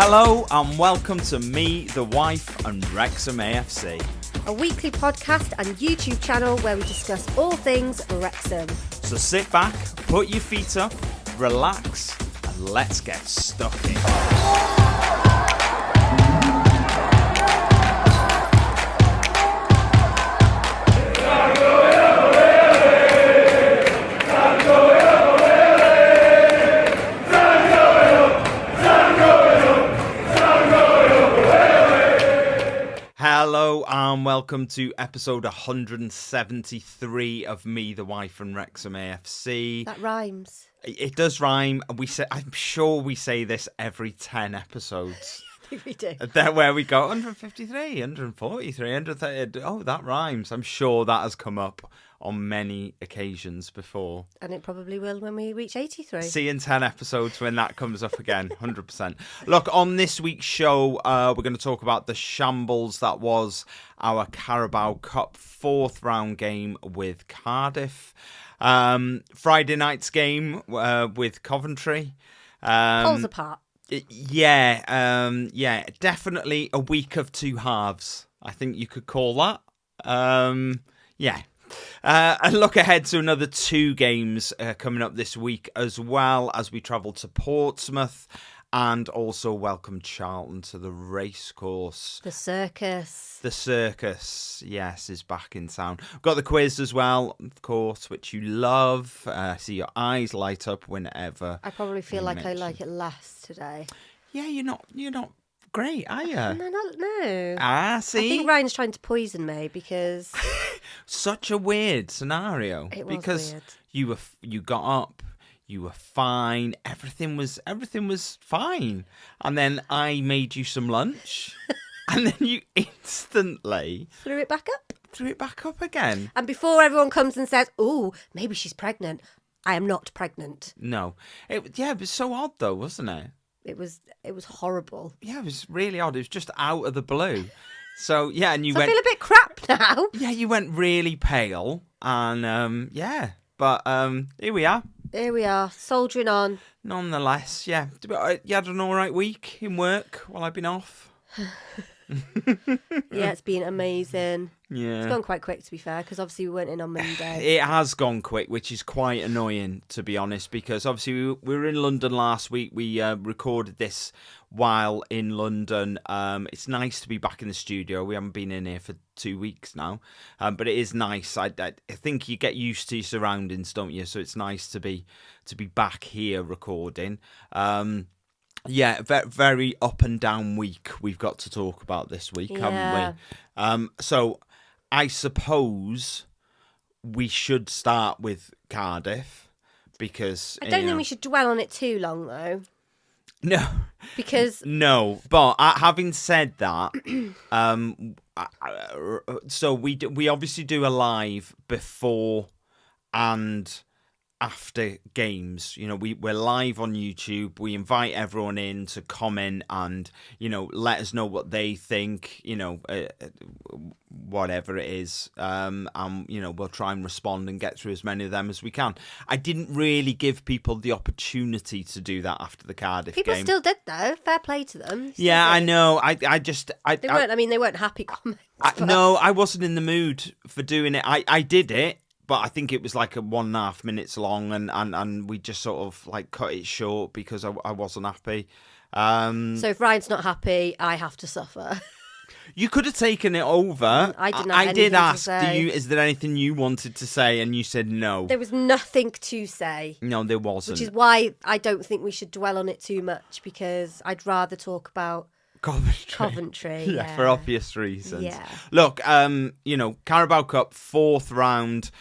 Hello and welcome to Me, the Wife and Wrexham AFC. A weekly podcast and YouTube channel where we discuss all things Wrexham. So sit back, put your feet up, relax and let's get stuck in. Hello and welcome to episode 173 of Me, the Wife and Wrexham AFC. That rhymes. It does rhyme. I'm sure we say this every 10 episodes. I think we do. There where we go 153, 143, 130. Oh, that rhymes. I'm sure that has come up on many occasions before. And it probably will when we reach 83. See in 10 episodes when that comes up again, 100%. Look, on this week's show, we're going to talk about the shambles that was our Carabao Cup fourth round game with Cardiff. Friday night's game with Coventry. Pulls apart. Yeah, definitely a week of two halves. I think you could call that. Yeah. And look ahead to another two games coming up this week, as well as we travel to Portsmouth and also welcome Charlton to the Racecourse. The circus. The circus, yes, is back in town. We've got the quiz as well, of course, which you love. I see your eyes light up whenever. I probably feel like I like it less today. Yeah, you're not great, are you? No. See? I think Ryan's trying to poison me because such a weird scenario. It was because weird. You got up, you were fine, everything was fine, and then I made you some lunch, and then you instantly threw it back up again. And before everyone comes and says, "Oh, maybe she's pregnant," I am not pregnant. No, it was so odd though, wasn't it? It was horrible. Yeah, it was really odd. It was just out of the blue. So yeah, and you went. I feel a bit crap now. Yeah, you went really pale, and but here we are. Here we are, soldiering on. Nonetheless, yeah, you had an all right week in work while I've been off. Yeah, it's been amazing. Yeah. It's gone quite quick, to be fair, because obviously we went in on Monday. It has gone quick, which is quite annoying, to be honest, because obviously we were in London last week. We recorded this while in London. It's nice to be back in the studio. We haven't been in here for 2 weeks now, but it is nice. I think you get used to your surroundings, don't you? So it's nice to be back here recording. Yeah, very up and down week we've got to talk about this week, haven't we? So I suppose we should start with Cardiff because I don't think we should dwell on it too long, though. No, because no. But having said that, so we obviously do a live before and after games. You know, we're live on YouTube. We invite everyone in to comment and, you know, let us know what they think, you know, whatever it is. And, you know, we'll try and respond and get through as many of them as we can. I didn't really give people the opportunity to do that after the Cardiff game. People still did, though. Fair play to them. Yeah, I know. They weren't happy comments. No, I wasn't in the mood for doing it. I did it. But I think it was like a 1.5 minutes long, and we just sort of like cut it short because I wasn't happy. So if Ryan's not happy, I have to suffer. You could have taken it over. I did ask, is there anything you wanted to say? And you said no. There was nothing to say. No, there wasn't. Which is why I don't think we should dwell on it too much, because I'd rather talk about Coventry. Yeah, for obvious reasons. Yeah. Look, you know, Carabao Cup, fourth round.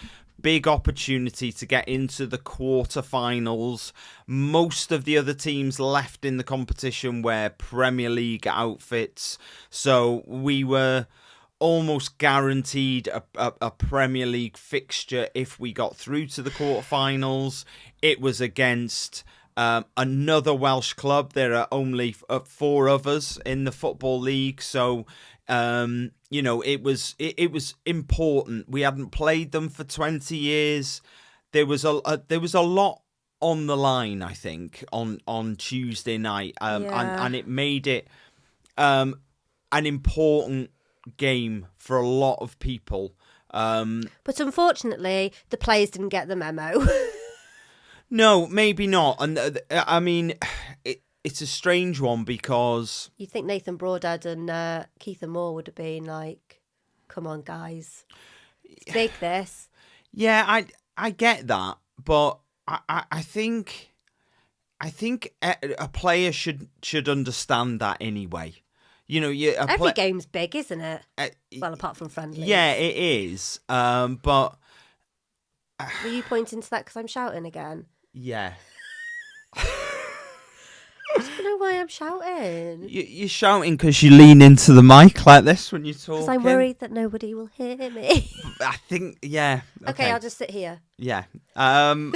Big opportunity to get into the quarterfinals. Most of the other teams left in the competition wear Premier League outfits, so we were almost guaranteed a Premier League fixture if we got through to the quarterfinals. It was against another Welsh club. There are only 4 of us in the Football League, so you know, it was important. We hadn't played them for 20 years. There was a lot on the line, I think, on Tuesday night, and it made it an important game for a lot of people. But unfortunately, the players didn't get the memo. No, maybe not. And I mean, it's a strange one because You think Nathan Broadhead and Kieffer Moore would have been like, "Come on, guys, it's big this." Yeah, I get that, but I think a player should understand that anyway. You know, Every game's big, isn't it? Well, apart from friendlies. Yeah, it is. But were you pointing to that because I'm shouting again? Yeah. I don't know why I'm shouting. You're shouting because you lean into the mic like this when you talk. Because I'm worried that nobody will hear me. I think, yeah. Okay, I'll just sit here. Yeah. You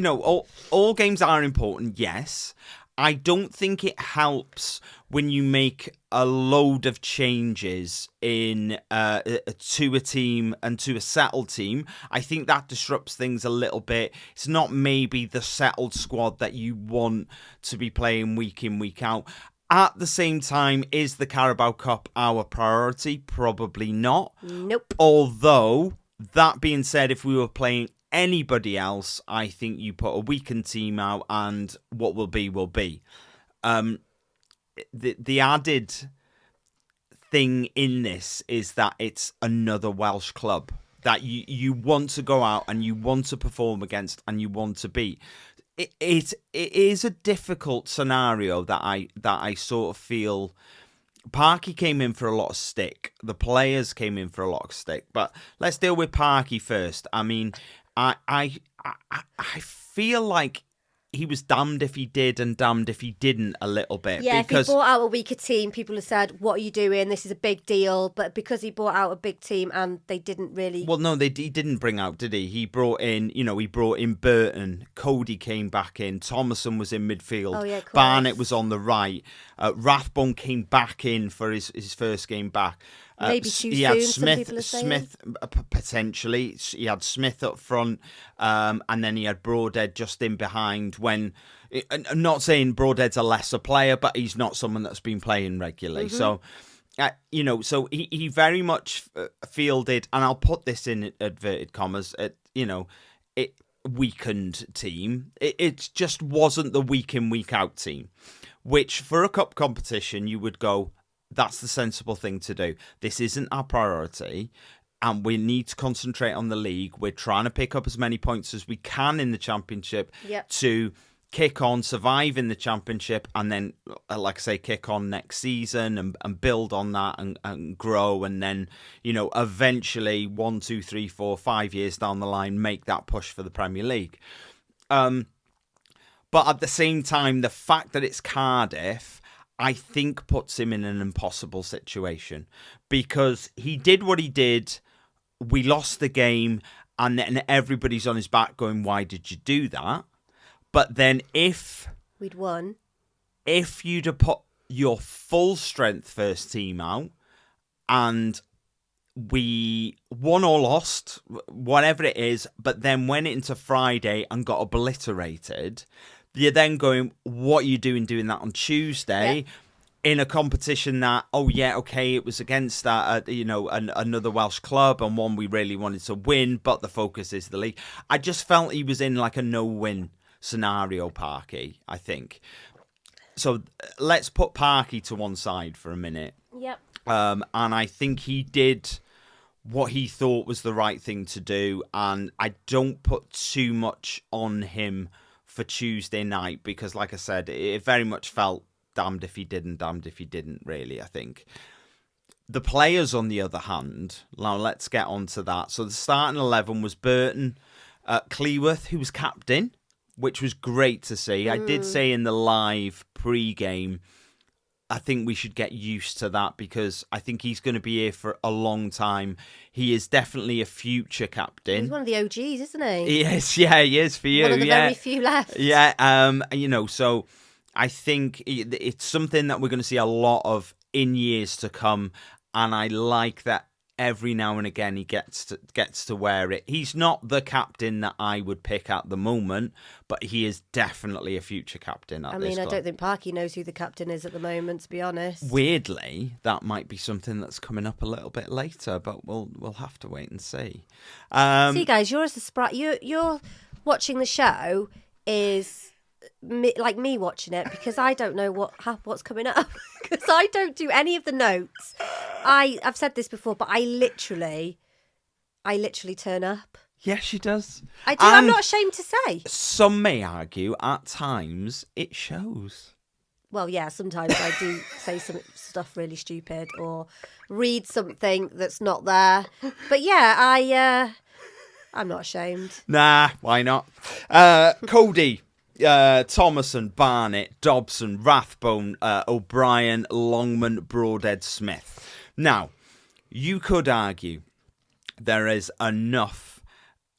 know, all games are important, yes. I don't think it helps when you make a load of changes to a team and to a settled team. I think that disrupts things a little bit. It's not maybe the settled squad that you want to be playing week in, week out. At the same time, is the Carabao Cup our priority? Probably not. Nope. Although, that being said, if we were playing anybody else, I think you put a weakened team out and what will be, will be. The added thing in this is that it's another Welsh club that you want to go out and you want to perform against and you want to beat. It is a difficult scenario that I sort of feel. Parky came in for a lot of stick. The players came in for a lot of stick. But let's deal with Parky first. I mean, I feel like he was damned if he did and damned if he didn't a little bit. Yeah, because if he brought out a weaker team, people have said, "What are you doing? This is a big deal." But because he brought out a big team and they didn't really... Well, no, he didn't bring out, did he? He brought in Burton. Cody came back in. Thomason was in midfield. Oh, yeah, of course. Barnett was on the right. Rathbone came back in for his first game back. Maybe too he had soon, some people are saying. Smith potentially. He had Smith up front, and then he had Broadhead just in behind. When I'm not saying Broadhead's a lesser player, but he's not someone that's been playing regularly. Mm-hmm. So, so he very much fielded, and I'll put this in inverted commas. It weakened team. It just wasn't the week in, week out team, which for a cup competition you would go, that's the sensible thing to do. This isn't our priority, and we need to concentrate on the league. We're trying to pick up as many points as we can in the championship to kick on, survive in the championship, and then, like I say, kick on next season and build on that and grow, and then, eventually 1, 2, 3, 4, 5 years down the line, make that push for the Premier League. But at the same time, the fact that it's Cardiff, I think, puts him in an impossible situation, because he did what he did. We lost the game, and then everybody's on his back going, why did you do that? But then if we'd won, if you'd have put your full strength first team out and we won or lost, whatever it is, but then went into Friday and got obliterated, you're then going, what are you doing that on Tuesday in a competition that, it was against that, another Welsh club and one we really wanted to win, but the focus is the league. I just felt he was in like a no-win scenario, Parky, I think. So let's put Parky to one side for a minute. Yep. And I think he did what he thought was the right thing to do, and I don't put too much on him for Tuesday night, because, like I said, it very much felt damned if he did and damned if he didn't, really, I think. The players, on the other hand, now let's get on to that. So the starting 11 was Burton, Cleworth, who was captain, which was great to see. I did say in the live pre-game, I think we should get used to that, because I think he's going to be here for a long time. He is definitely a future captain. He's one of the OGs, isn't he? Yes, yeah, he is for you. One of the very few left. Yeah, so I think it's something that we're going to see a lot of in years to come, and I like that every now and again he gets to wear it. He's not the captain that I would pick at the moment, but he is definitely a future captain at this club. I don't think Parky knows who the captain is at the moment, to be honest. Weirdly, that might be something that's coming up a little bit later, but we'll have to wait and see. See, guys, you're as a sprite. You're watching the show is like me watching it, because I don't know what's coming up, because I don't do any of the notes. I've said this before, but I literally turn up. Yes, she does. I do. I'm not ashamed to say. Some may argue at times it shows. Well, yeah, sometimes I do say some stuff really stupid or read something that's not there. But yeah, I'm not ashamed. Nah, why not? Cody, Thomason, Barnett, Dobson, Rathbone, O'Brien, Longman, Broadhead, Smith. Now, you could argue there is enough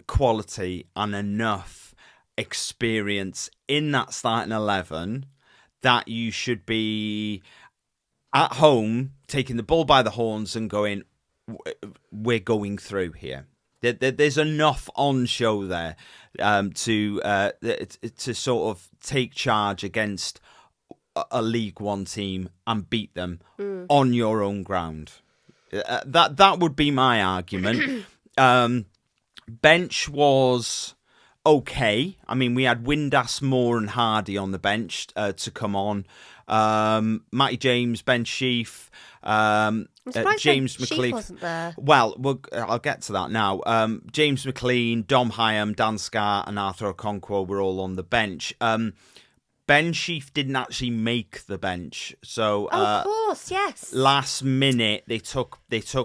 quality and enough experience in that starting 11 that you should be at home taking the bull by the horns and going, we're going through here. There's enough on show there to sort of take charge against a League One team and beat them on your own ground. That would be my argument. Bench was okay. I mean, we had Windass, Moore and Hardy on the bench to come on. Matty James, Ben Sheaf, James McLean wasn't there. Well, I'll get to that now. James McLean, Dom Hyam, Dan Scarr and Arthur Okonkwo were all on the bench. Ben Sheaf didn't actually make the bench, so of course, yes. Last minute they took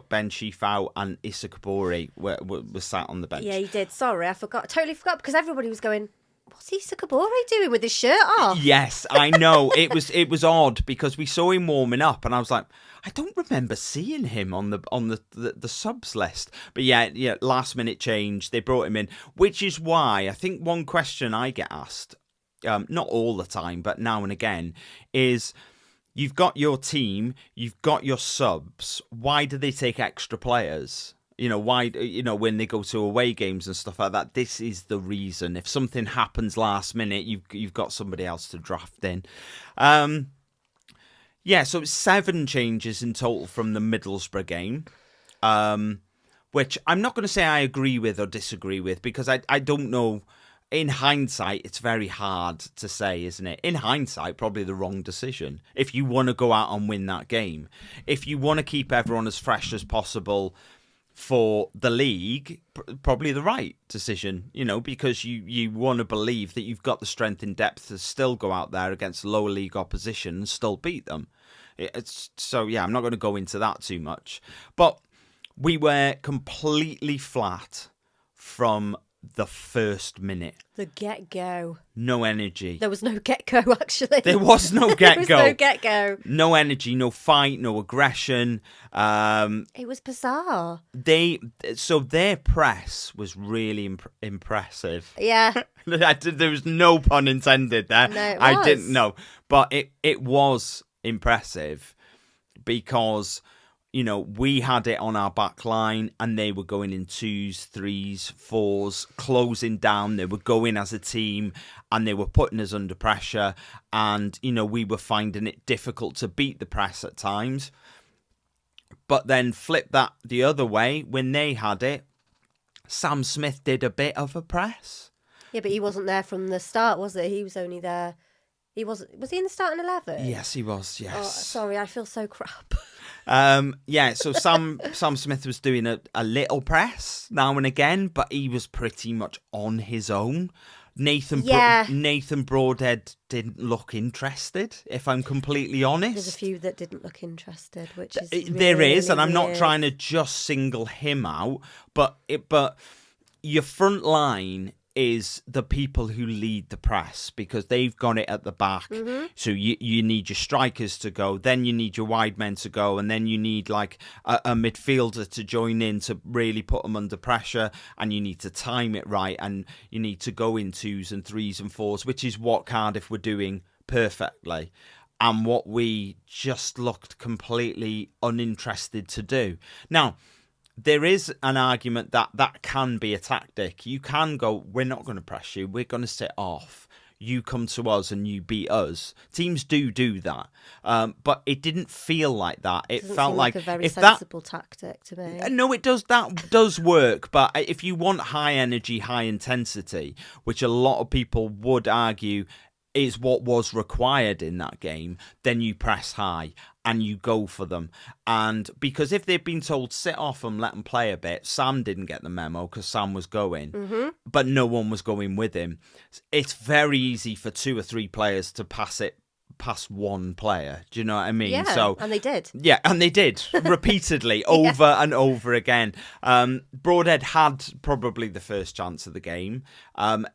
Ben Sheaf out and Issa Kabori was sat on the bench. Yeah, he did. Sorry, I totally forgot, because everybody was going, what's Issa Kabori doing with his shirt off? Yes, I know. It was odd because we saw him warming up, and I was like, I don't remember seeing him on the subs list. But yeah, last minute change. They brought him in, which is why I think one question I get asked, not all the time, but now and again, is you've got your team, you've got your subs. Why do they take extra players? Why, when they go to away games and stuff like that, this is the reason. If something happens last minute, you've got somebody else to draft in. So it's 7 changes in total from the Middlesbrough game, which I'm not going to say I agree with or disagree with, because I don't know. In hindsight, it's very hard to say, isn't it? In hindsight, probably the wrong decision. If you want to go out and win that game, if you want to keep everyone as fresh as possible for the league, probably the right decision, because you want to believe that you've got the strength and depth to still go out there against lower league opposition and still beat them. I'm not going to go into that too much. But we were completely flat from the first minute. The get-go. No energy. There was no get-go, actually. There was no get-go. There was no get-go. No energy, no fight, no aggression. It was bizarre. Their press was really impressive. Yeah. There was no pun intended there. No, it was. I didn't know. But it was impressive because we had it on our back line and they were going in 2s, 3s, 4s, closing down. They were going as a team and they were putting us under pressure. And, we were finding it difficult to beat the press at times. But then flip that the other way, when they had it, Sam Smith did a bit of a press. Yeah, but he wasn't there from the start, was it? He was only there. Was he in the starting 11? Yes, he was, yes. Oh, sorry, I feel so crap. So Sam Smith was doing a little press now and again, but he was pretty much on his own. Nathan Broadhead didn't look interested, if I'm completely honest. There's a few that didn't look interested, which is there is, and I'm weird. not trying to just single him out, but your front line is the people who lead the press because they've got it at the back. Mm-hmm. So you need your strikers to go, then you need your wide men to go, and then you need like a midfielder to join in to really put them under pressure, and you need to time it right, and you need to go in 2s and 3s and 4s, which is what Cardiff were doing perfectly and what we just looked completely uninterested to do. Now, there is an argument that that can be a tactic. You can go, we're not going to press you. We're going to sit off. You come to us and you beat us. Teams do that. But it didn't feel like that. It Doesn't felt seem like a very if sensible tactic to me. No, it does. That does work. But if you want high energy, high intensity, which a lot of people would argue is what was required in that game, then you press high and you go for them. And because if they'd been told sit off and let them play a bit, Sam didn't get the memo because Sam was going, but no one was going with him. It's very easy for 2 or 3 players to pass it past one player. Do you know what I mean? Yeah, and they did. Yeah, and they did repeatedly over and over again. Broadhead had probably the first chance of the game.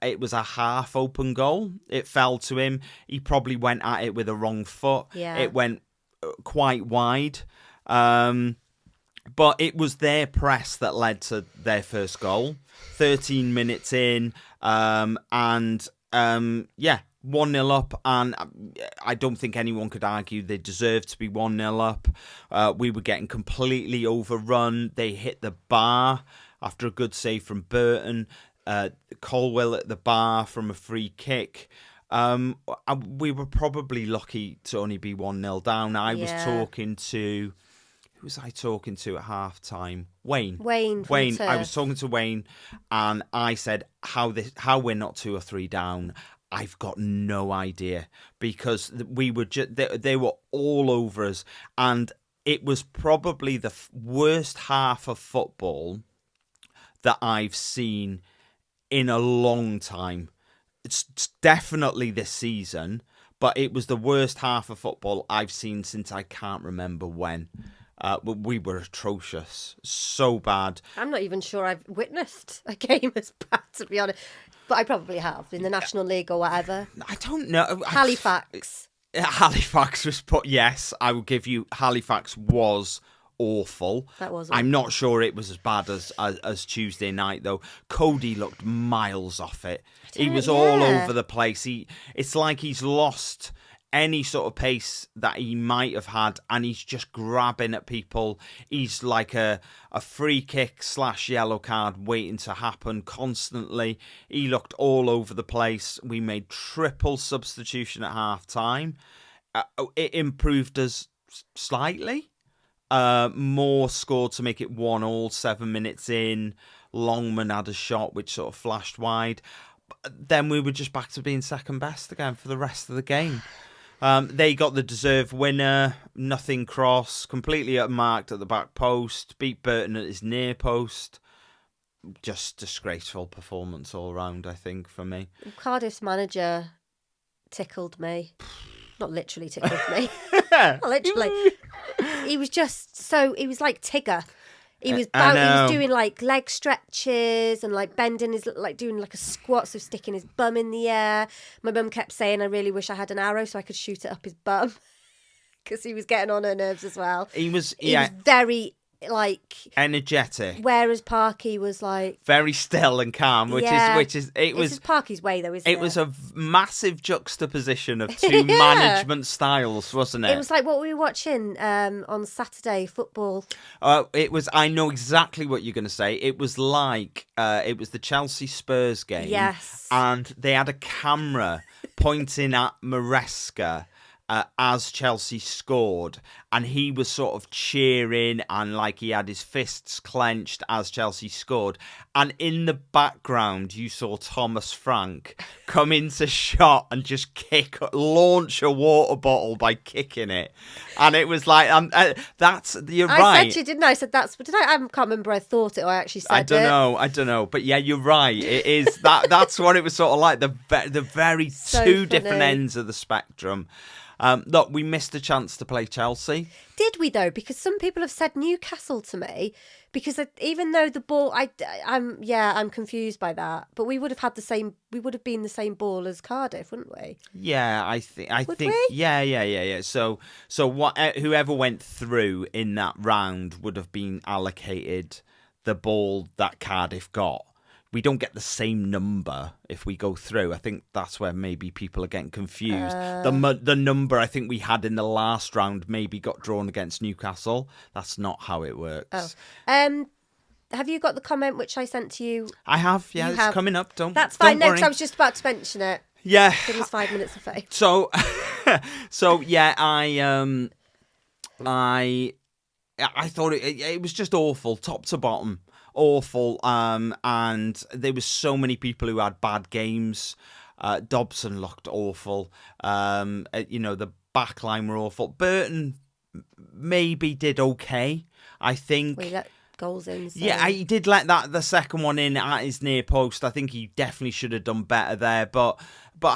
It was a half open goal. It fell to him. He probably went at it with a wrong foot. Yeah. It went quite wide. But it was their press that led to their first goal. 13 minutes in. Yeah. 1-0 up, and I don't think anyone could argue they deserved to be 1-0 up. We were getting completely overrun. They hit the bar after a good save from Burton. Colwell at the bar from a free kick. We were probably lucky to only be 1-0 down. I was talking to... Who was I talking to at half-time? Wayne. Wayne. I was talking to Wayne, and I said, how we're not 2 or 3 down... I've got no idea, because we were they were all over us, and it was probably the worst half of football that I've seen in a long time. It's definitely this season, but it was the worst half of football I've seen since I can't remember when. We were atrocious, so bad. I'm not even sure I've witnessed a game as bad, to be honest. But I probably have, in the National League or whatever. I don't know. Halifax. Halifax was put, yes, I will give you, Halifax was awful. That was I'm not sure it was as bad as Tuesday night, though. Cody looked miles off it. He was all over the place. It's like he's lost any sort of pace that he might have had, and he's just grabbing at people. He's like a free kick / yellow card waiting to happen constantly. He looked all over the place. We made triple substitution at half time. It improved us slightly. Moore scored to make it 1-1 7 minutes in. Longman had a shot which sort of flashed wide. Then we were just back to being second best again for the rest of the game. They got the deserved winner, nothing cross, completely unmarked at the back post, beat Burton at his near post. Just disgraceful performance all round, I think, for me. Cardiff's manager tickled me. Not literally tickled me. Not literally. He was like Tigger. He was doing like leg stretches and like bending his, like doing like a squat, so sticking his bum in the air. My mum kept saying, I really wish I had an arrow so I could shoot it up his bum, because he was getting on her nerves as well. He was very like energetic, whereas Parky was like very still and calm, which is Parky's way though, isn't it? It was a massive juxtaposition of two management styles, wasn't it? It was like what we were watching on Saturday football. I know exactly what you're going to say. It was like it was the Chelsea Spurs game, yes, and they had a camera pointing at Maresca as Chelsea scored, and he was sort of cheering and like he had his fists clenched as Chelsea scored, and in the background you saw Thomas Frank come into shot and just launch a water bottle by kicking it, and it was like you're right. I said you didn't. I said that's. Did I can't remember. I thought it or I actually said it. I don't know. But yeah, you're right. It is that. That's what it was sort of like. The very two different ends of the spectrum. Look, we missed a chance to play Chelsea. Did we though? Because some people have said Newcastle to me. Because even though the ball, I'm confused by that. But we would have had the same. We would have been the same ball as Cardiff, wouldn't we? Yeah, I think. We? Yeah. So whoever went through in that round would have been allocated the ball that Cardiff got. We don't get the same number if we go through. I think that's where maybe people are getting confused. The number I think we had in the last round maybe got drawn against Newcastle. That's not how it works. Have you got the comment which I sent to you? I have, yeah, You it's have. coming up. That's fine. Don't No, worry. because I was just about to mention it. Yeah. Give us 5 minutes of fame. So, yeah, I thought it was just awful, top to bottom, awful. And there was so many people who had bad games. Dobson looked awful. The back line were awful. Burton maybe did okay, I think. We let goals in. So. Yeah, he did let the second one in at his near post. I think he definitely should have done better there. But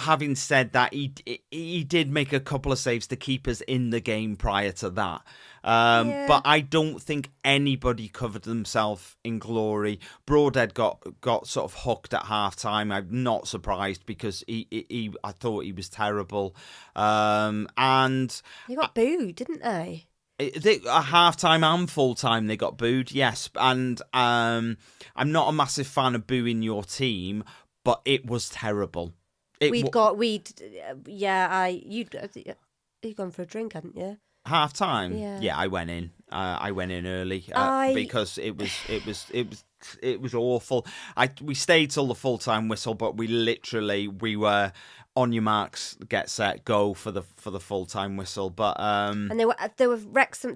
having said that, he did make a couple of saves to keep us in the game prior to that. But I don't think anybody covered themselves in glory. Broadhead got sort of hooked at half time. I'm not surprised because I thought he was terrible. And he got booed, didn't they? A half-time and full-time they got booed, yes. And I'm not a massive fan of booing your team, but it was terrible. You'd gone for a drink, hadn't you? Half-time? Yeah, I went in. I went in early because it was awful. We stayed till the full-time whistle, but we were on your marks, get set, go for the full-time whistle. But and there were Wrexham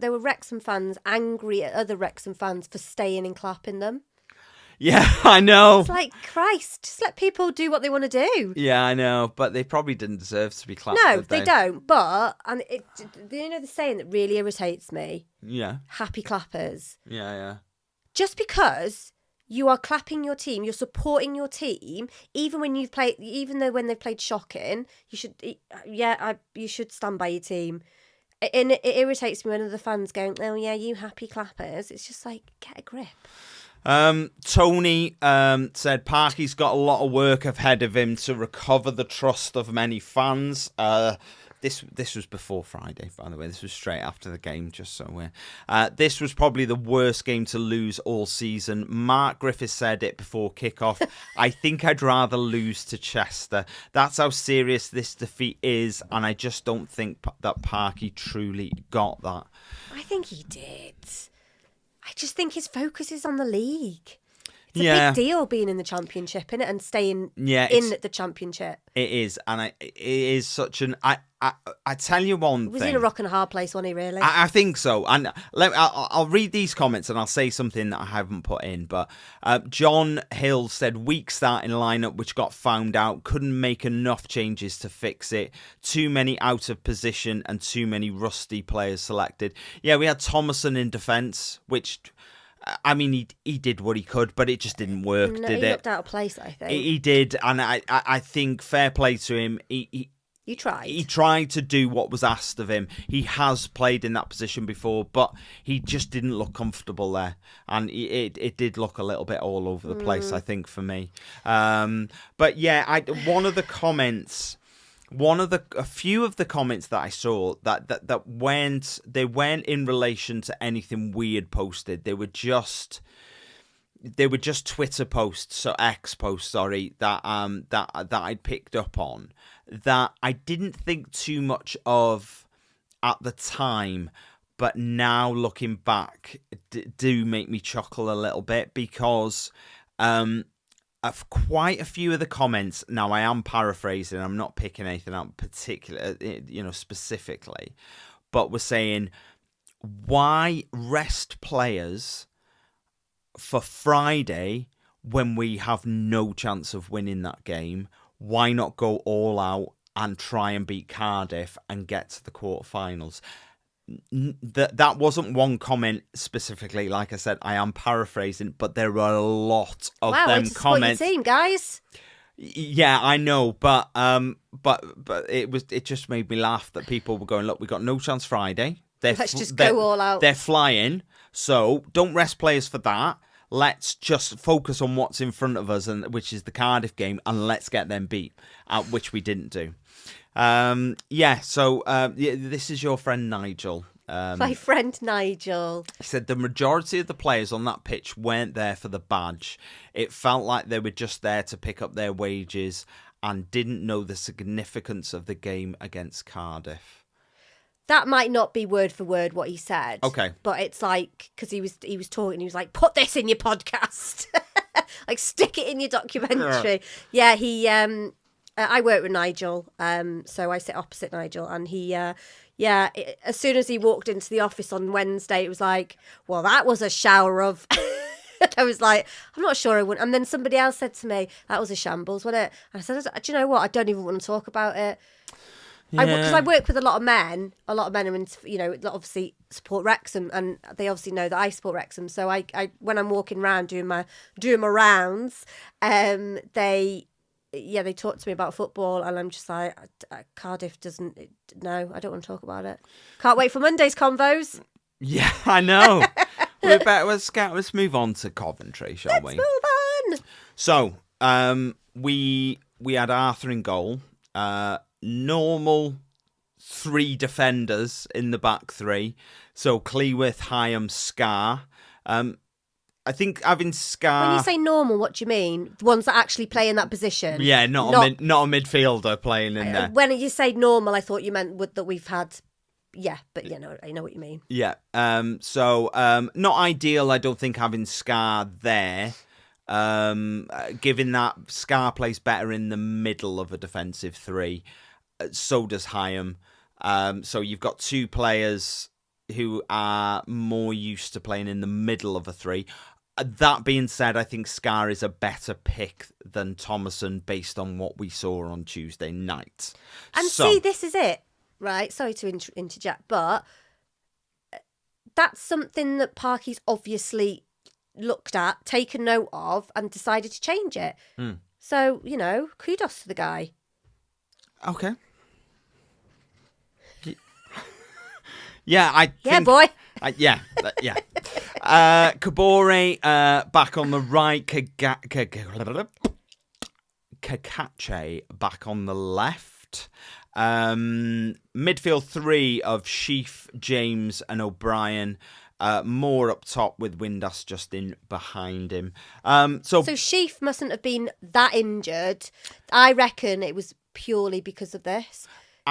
fans angry at other Wrexham fans for staying and clapping them. Yeah, I know. It's like, Christ, just let people do what they want to do. Yeah, I know, but they probably didn't deserve to be clapped. No, they don't. But the saying that really irritates me. Yeah. Happy clappers. Yeah. Just because you are clapping your team, you're supporting your team, even when when they've played shocking, you should stand by your team. And it irritates me when other fans go, "Oh yeah, you happy clappers." It's just like, get a grip. Tony said Parky's got a lot of work ahead of him to recover the trust of many fans. This was before Friday, by the way. This was straight after the game, just so we're... this was probably the worst game to lose all season. Mark Griffiths said it before kickoff. I think I'd rather lose to Chester. That's how serious this defeat is, and I just don't think that Parky truly got that. I think he did. I just think his focus is on the league. It's a big deal being in the Championship, innit, and staying in the Championship. It is, and it is such an... I tell you one thing. He was in a rock and a hard place, wasn't he, really? I think so. And I'll read these comments and I'll say something that I haven't put in. But John Hill said, weak starting lineup which got found out. Couldn't make enough changes to fix it. Too many out of position and too many rusty players selected. Yeah, we had Thomason in defence, which... I mean, he did what he could, but it just didn't work, did it? He looked out of place, I think. He did, and I think fair play to him. You tried. He tried to do what was asked of him. He has played in that position before, but he just didn't look comfortable there. And it did look a little bit all over the place, I think, for me. But yeah, a few of the comments that I saw that weren't in relation to anything weird posted. They were just Twitter posts, so X posts, sorry, that I'd picked up on that I didn't think too much of at the time, but now looking back, do make me chuckle a little bit because of quite a few of the comments. Now I am paraphrasing; I'm not picking anything out particular, specifically, but we're saying why rest players for Friday when we have no chance of winning that game. Why not go all out and try and beat Cardiff and get to the quarterfinals? That wasn't one comment specifically. Like I said, I am paraphrasing, but there were a lot of them comments. What you team, guys. Yeah, I know, but it just made me laugh that people were going, look, we got no chance Friday. Let's just go all out. They're flying, so don't rest players for that. Let's just focus on what's in front of us, and which is the Cardiff game, and let's get them beat, which we didn't do. This is your friend Nigel. My friend Nigel. He said the majority of the players on that pitch weren't there for the badge. It felt like they were just there to pick up their wages and didn't know the significance of the game against Cardiff. That might not be word for word what he said. Okay. But it's like, because he was talking, he was like, put this in your podcast. Like, stick it in your documentary. Yeah, he, I work with Nigel, so I sit opposite Nigel, and he, as soon as he walked into the office on Wednesday, it was like, well, that was a shower of... I was like, I'm not sure I wouldn't. And then somebody else said to me, that was a shambles, wasn't it? And I said, do you know what? I don't even want to talk about it. Because I work with a lot of men are in, obviously support Wrexham, and they obviously know that I support Wrexham. So I when I'm walking around doing my rounds, they talk to me about football, and I'm just like, Cardiff doesn't. No, I don't want to talk about it. Can't wait for Monday's convos. Yeah, I know. Let's move on to Coventry, shall we? Let's move on. So, we had Arthur in goal. Normal 3 defenders in the back 3. So Cleworth, Hyam, Scar. I think having Scar... When you say normal, what do you mean? The ones that actually play in that position? Yeah, not a midfielder playing in there. When you say normal, I thought you meant that we've had... Yeah, but I know what you mean. Yeah. So not ideal, I don't think, having Scar there. Given that Scar plays better in the middle of a defensive 3. So does Hyam. So you've got 2 players who are more used to playing in the middle of a 3. That being said, I think Scar is a better pick than Thomason based on what we saw on Tuesday night. And see, this is it, right? Sorry to interject, but that's something that Parky's obviously looked at, taken note of, and decided to change it. So, kudos to the guy. Okay. Yeah, I think... Yeah, boy. Yeah. Kabore back on the right. Kakache back on the left. Midfield 3 of Sheaf, James and O'Brien. Moore up top with Windass just in behind him. So Sheaf mustn't have been that injured. I reckon it was purely because of this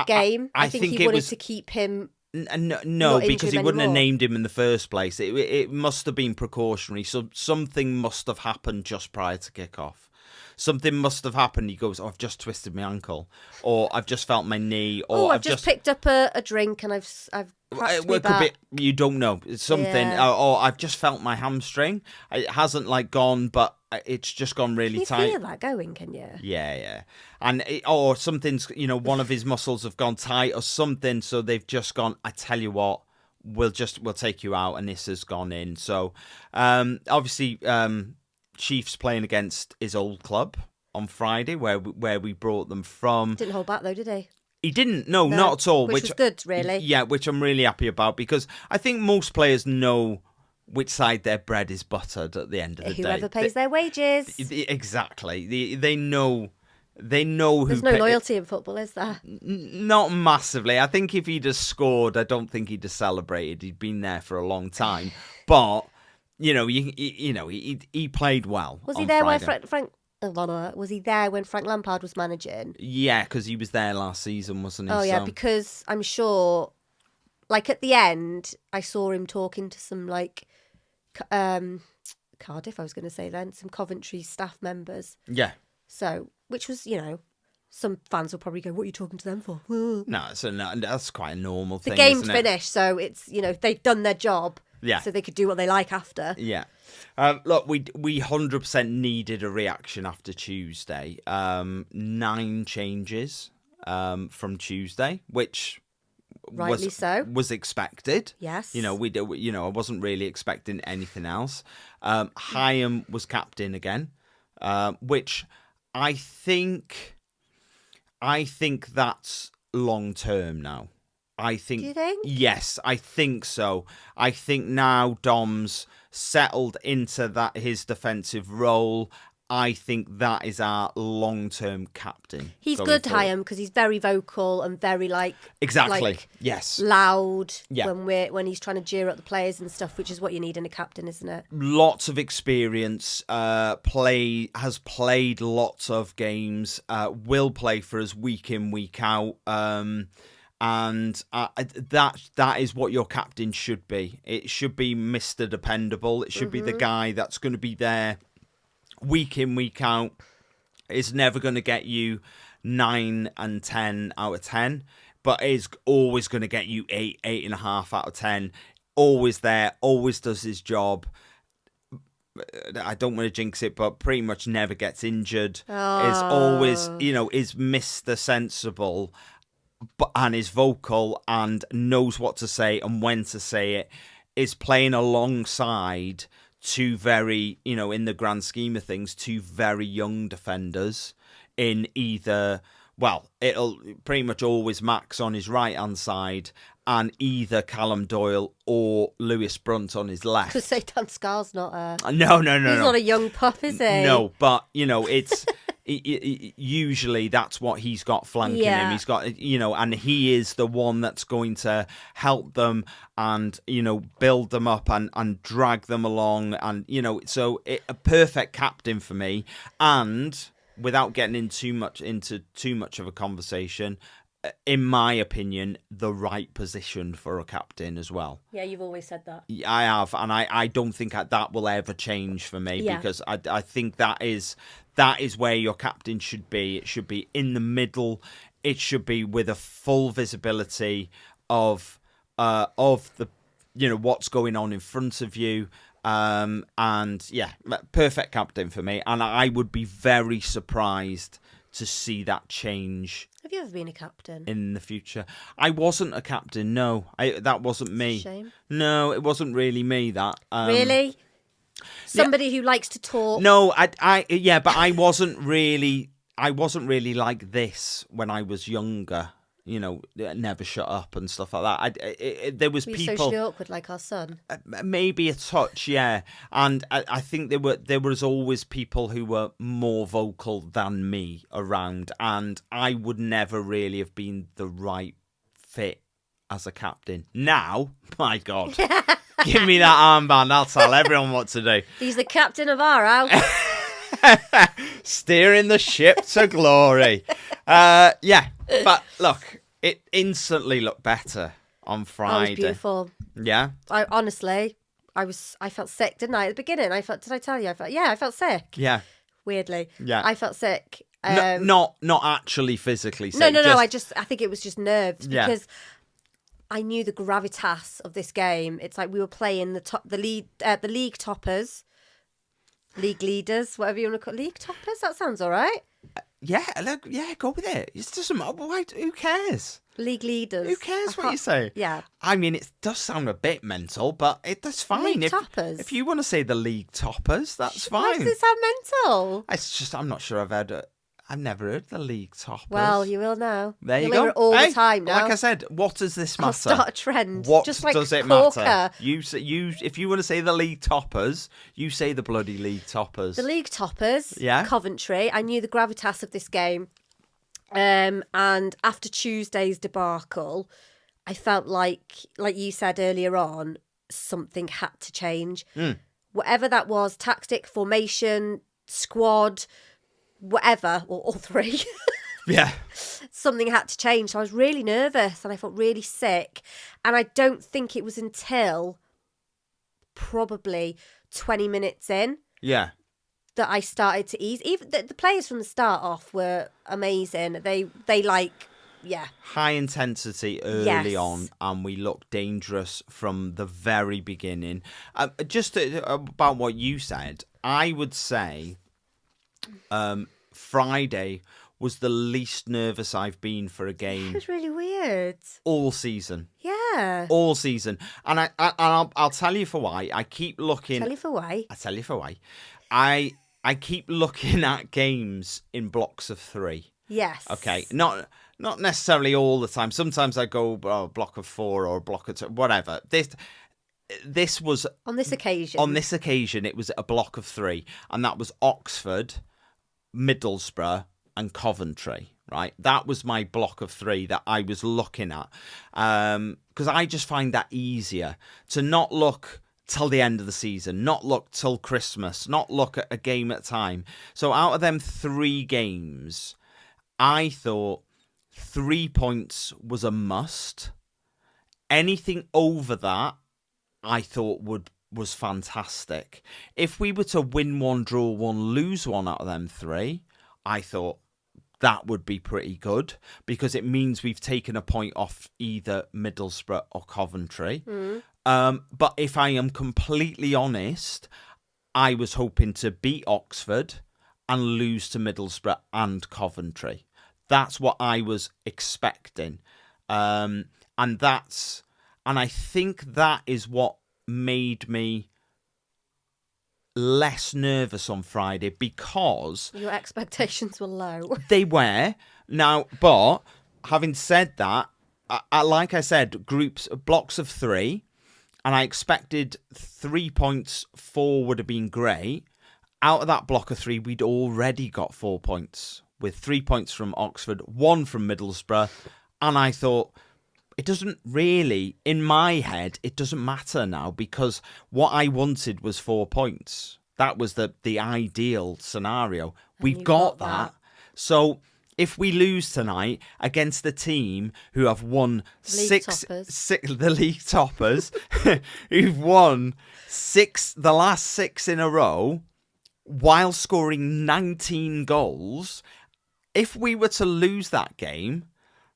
game. I think he wanted to keep him... No, because he wouldn't have named him in the first place. It must have been precautionary. So something must have happened just prior to kick-off. Something must have happened. He goes, I've just twisted my ankle, or I've just felt my knee, or I've just picked up a drink and I've cracked my back. You don't know. It's something, or I've just felt my hamstring. It hasn't gone, but it's just gone really tight. Can you feel that going, can you? Yeah. And or something's, one of his muscles have gone tight or something, so they've just gone, I tell you what, we'll take you out, and this has gone in. So obviously Chiefs playing against his old club on Friday, where we brought them from. Didn't hold back though, did he? He didn't, no, not at all. Which was good, really. Yeah, which I'm really happy about, because I think most players know which side their bread is buttered at the end of the day. Whoever pays their wages. Exactly. They know who... There's no loyalty in football, is there? Not massively. I think if he'd have scored, I don't think he'd have celebrated. He'd been there for a long time. But, he played well. Was he there when was he there when Frank Lampard was managing? Yeah, because he was there last season, wasn't he? Oh, yeah, because I'm sure, at the end, I saw him talking to some, Cardiff, I was going to say then, some Coventry staff members. Yeah. So, which was, some fans will probably go, what are you talking to them for? No, that's quite a normal thing. The game's finished, so it's, they've done their job. Yeah. So they could do what they like after. Yeah. Look, we 100% needed a reaction after Tuesday. 9 changes from Tuesday, which rightly was expected. Yes. I wasn't really expecting anything else. Hyam was captain again, which I think that's long term now. Do you think? Yes, I think so. I think now Dom's settled into his defensive role. I think that is our long-term captain. He's good, Hyam, because he's very vocal and very exactly. Yes, loud. Yeah. when he's trying to jeer at the players and stuff, which is what you need in a captain, isn't it? Lots of experience. Has played lots of games. Will play for us week in, week out. And that is what your captain should be. It should be Mr. Dependable. It should be the guy that's going to be there week in, week out. Is never going to get you 9 and 10 out of 10, but is always going to get you 8, 8.5 out of 10. Always there, always does his job. I don't want to jinx it, but pretty much never gets injured. Is always, is Mr. Sensible, and is vocal and knows what to say and when to say it. Is playing alongside two very, in the grand scheme of things, two very young defenders in either, well, it'll pretty much always Max on his right-hand side and either Callum Doyle or Lewis Brunt on his left. Because say Dan Scar's not No. He's not a young pup, is he? No, but, it's... usually that's what he's got flanking him. He's got, and he is the one that's going to help them and, build them up and drag them along. And, so a perfect captain for me. And without getting into too much of a conversation, in my opinion, the right position for a captain as well. Yeah, you've always said that. I have, and I don't think that will ever change for me because I think that is where your captain should be. It should be in the middle. It should be with a full visibility of the what's going on in front of you. And yeah, perfect captain for me. And I would be very surprised to see that change. Have you ever been a captain? In the future. I wasn't a captain, no. That wasn't me. Shame. No, it wasn't really me, that. Really? Somebody who likes to talk? No, but I wasn't really like this when I was younger. Never shut up and stuff like that. There was Were you people socially awkward like our son? Maybe a touch, yeah. And I think there was always people who were more vocal than me around, and I would never really have been the right fit as a captain. Now, my God, give me that armband. I'll tell everyone what to do. He's the captain of our house. Steering the ship to glory. Yeah, but look, it instantly looked better on Friday. That was beautiful. Yeah. I felt sick, didn't I? At the beginning, did I tell you? I felt sick. Yeah. Weirdly. Yeah. I felt sick. Not actually physically sick. No. I think it was just nerves because I knew the gravitas of this game. It's like we were playing the league toppers. League leaders, whatever you want to call league toppers. That sounds all right. Yeah, go with it. It doesn't matter. Who cares? League leaders. Who cares what you say? Yeah. I mean, it does sound a bit mental, but that's fine. League toppers. If you want to say the league toppers, that's fine. Why does it sound mental? It's just I'm not sure I've never heard the league toppers. Well, you will now. There you You'll go. Hear it all the time now. Like I said, what does this matter? I'll start a trend. What just like does it Corker. matter? If you want to say the league toppers, you say the bloody league toppers. The league toppers. Yeah. Coventry. I knew the gravitas of this game, and after Tuesday's debacle, I felt like you said earlier on, something had to change. Whatever that was, tactic, formation, squad. Whatever, or all three. Yeah. Something had to change. So I was really nervous and I felt really sick. And I don't think it was until probably 20 minutes in that I started to ease. Even the players from the start off were amazing. They high intensity early on, and we looked dangerous from the very beginning. Just about what you said, I would say Friday was the least nervous I've been for a game. It was really weird. All season. Yeah. All season. And I'll tell you for why. I keep looking. Tell you for why. I'll tell you for why. I keep looking at games in blocks of 3. Yes. Okay. Not necessarily all the time. Sometimes I go a block of 4 or a block of 2, whatever. This was on this occasion. On this occasion, it was a block of 3, and that was Oxford, Middlesbrough, and Coventry. Right, that was my block of 3 that I was looking at, because I just find that easier to not look till the end of the season, not look till Christmas, not look at a game at a time. So out of them 3 games, I thought 3 points was a must. Anything over that, I thought was fantastic. If we were to win one, draw one, lose one out of them 3, I thought that would be pretty good, because it means we've taken a point off either Middlesbrough or Coventry. But if I am completely honest, I was hoping to beat Oxford and lose to Middlesbrough and Coventry. That's what I was expecting. And I think that is what made me less nervous on Friday, because Your expectations were low. they were. Now, but having said that, like I said, blocks of 3, and I expected 3 points. 4 would have been great. Out of that block of 3, we'd already got 4 points, with 3 points from Oxford, 1 from Middlesbrough, and I thought, it doesn't really, in my head, it doesn't matter now, because what I wanted was 4 points. That was the ideal scenario. We've got that. So if we lose tonight against the team who have won the league toppers, who've won the last 6 in a row, while scoring 19 goals, if we were to lose that game,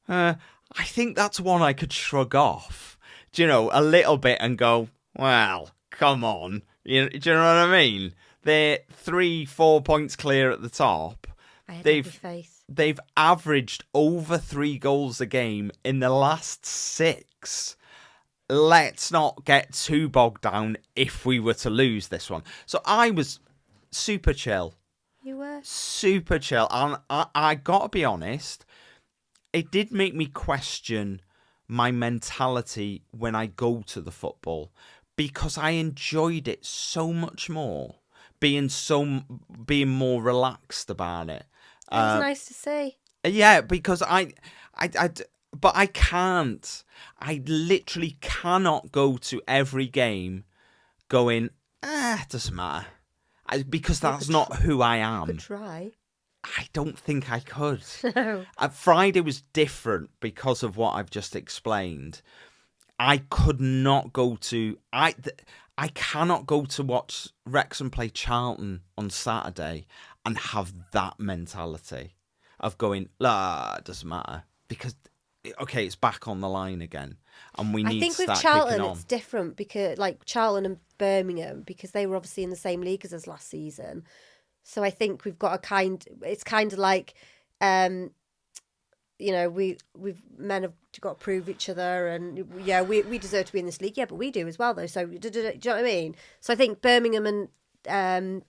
I think that's one I could shrug off, a little bit, and go, well, come on. Do you know what I mean? They're 3-4 points clear at the top. I had every faith. They've averaged over 3 goals a game in the last 6. Let's not get too bogged down if we were to lose this one. So I was super chill. You were? Super chill. And I got to be honest, it did make me question my mentality when I go to the football, because I enjoyed it so much more, being more relaxed about it. It was nice to see. Yeah, because but I can't. I literally cannot go to every game going, it doesn't matter, because that's not who I am. Could try. I don't think I could. No. Friday was different because of what I've just explained. I could not go to... I cannot go to watch Wrexham play Charlton on Saturday and have that mentality of going, it doesn't matter. Because, okay, it's back on the line again. And we need to start kicking on. I think with Charlton, it's different, because like Charlton and Birmingham, because they were obviously in the same league as us last season. So I think we've got it's kind of like, we've men have got to prove each other, and we deserve to be in this league. Yeah, but we do as well, though. So do you know what I mean? So I think Birmingham and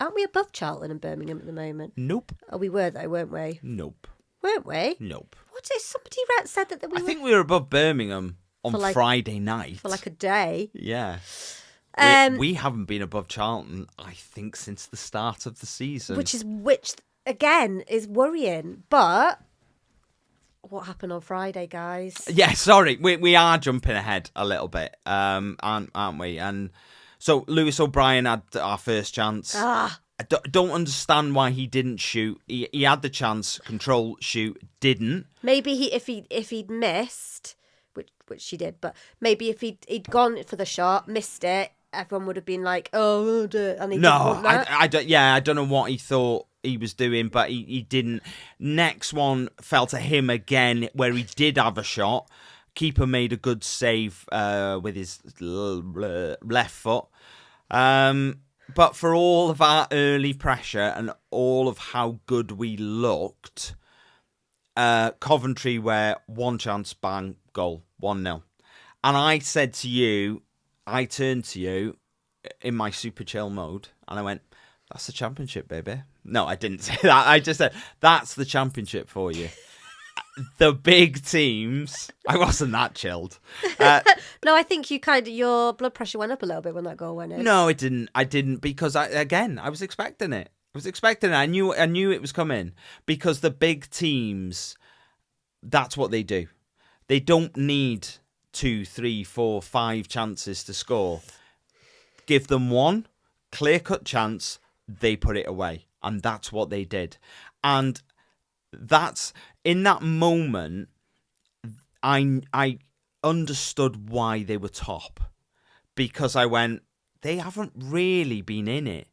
aren't we above Charlton and Birmingham at the moment? Nope. Oh, we were though, weren't we? Nope. Weren't we? Nope. What is somebody said that we? I think we were above Birmingham on Friday night for like a day. Yeah. We haven't been above Charlton, I think, since the start of the season. Which again is worrying. But what happened on Friday, guys? Yeah, sorry, we are jumping ahead a little bit, aren't we? And so Lewis O'Brien had our first chance. I don't understand why he didn't shoot. He had the chance, control, shoot, didn't. Maybe if he'd missed, which he did, but maybe if he'd gone for the shot, missed it, everyone would have been like, "Oh, and he no, I don't. Yeah, I don't know what he thought he was doing, but he didn't. Next one fell to him again, where he did have a shot. Keeper made a good save with his left foot. But for all of our early pressure and all of how good we looked, Coventry were one chance, bang, goal, 1-0. And I said to you, I turned to you in my super chill mode and I went, that's the Championship, baby. No, I didn't say that. I just said, that's the Championship for you. The big teams. I wasn't that chilled. No, I think your blood pressure went up a little bit when that goal went in. No, it didn't. I didn't, because I was expecting it. I knew it was coming, because the big teams, that's what they do. They don't need 2, 3, 4, 5 chances to score. Give them one clear-cut chance, they put it away. And that's what they did. And that's in that moment, I understood why they were top, because I went, they haven't really been in it.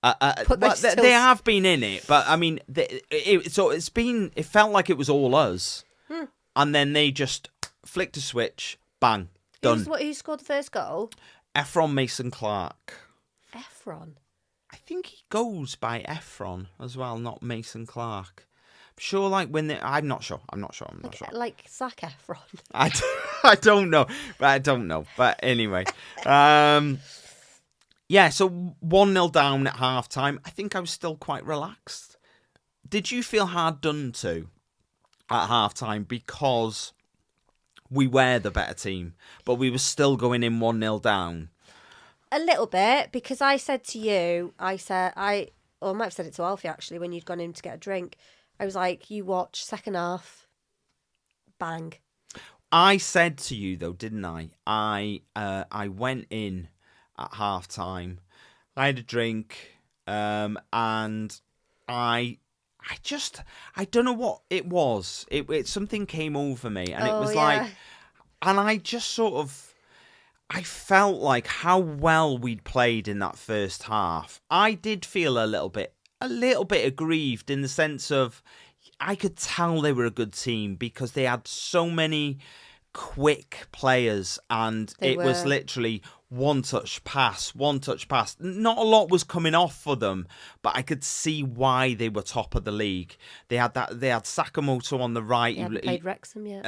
They have been in it, but I mean, it felt like it was all us, and then they just flicked a switch, bang, done. Who scored the first goal? Ephron Mason Clark. Ephron. I think he goes by Ephron as well, not Mason Clark. I'm sure, like I'm not sure. I'm not sure. Like Zac Efron. I don't know. But anyway, yeah. So 1-0 down at half time. I think I was still quite relaxed. Did you feel hard done to at half time because we were the better team, but we were still going in 1-0 down? A little bit, because I said to you, I might have said it to Alfie actually when you'd gone in to get a drink. I was like, you watch second half, bang. I said to you though, didn't I? I went in at half time. I had a drink, and I don't know what it was. It something came over me, and it was like, and I just sort of. I felt like how well we'd played in that first half. I did feel a little bit aggrieved in the sense of I could tell they were a good team because they had so many quick players, and it was literally one touch pass. Not a lot was coming off for them, but I could see why they were top of the league. They had Sakamoto on the right. They haven't played Wrexham yet.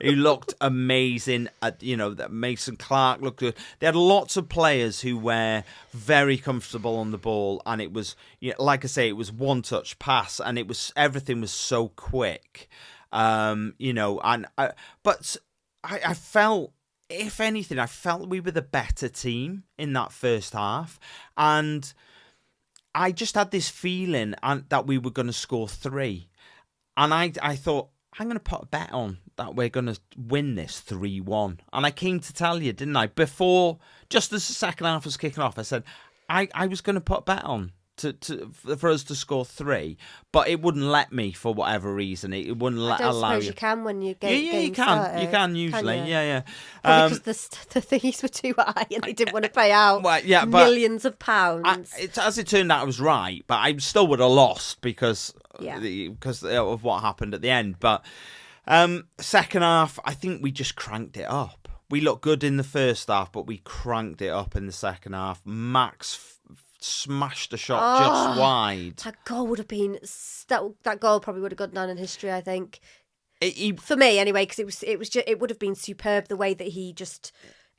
Who looked amazing. That Mason Clark looked good. They had lots of players who were very comfortable on the ball, and it was, like I say, it was one touch pass, and everything was so quick. But I felt, if anything, I felt we were the better team in that first half, and I just had this feeling that we were going to score 3, and I thought, I'm going to put a bet on that we're going to win this 3-1, and I came to tell you, didn't I? Before, just as the second half was kicking off, I said I was going to put a bet on for us to score 3, but it wouldn't let me for whatever reason. It wouldn't allow you. I suppose you can when you get you can started. You can usually, can you? Yeah. Probably because the thingies were too high and they didn't want to pay out millions of pounds. As it turned out, I was right, but I still would have lost because of what happened at the end. But second half, I think we just cranked it up. We looked good in the first half, but we cranked it up in the second half. Max smashed a shot just wide. That goal would have been that goal probably would have gone down in history, I think. For me anyway, because it would have been superb the way that he just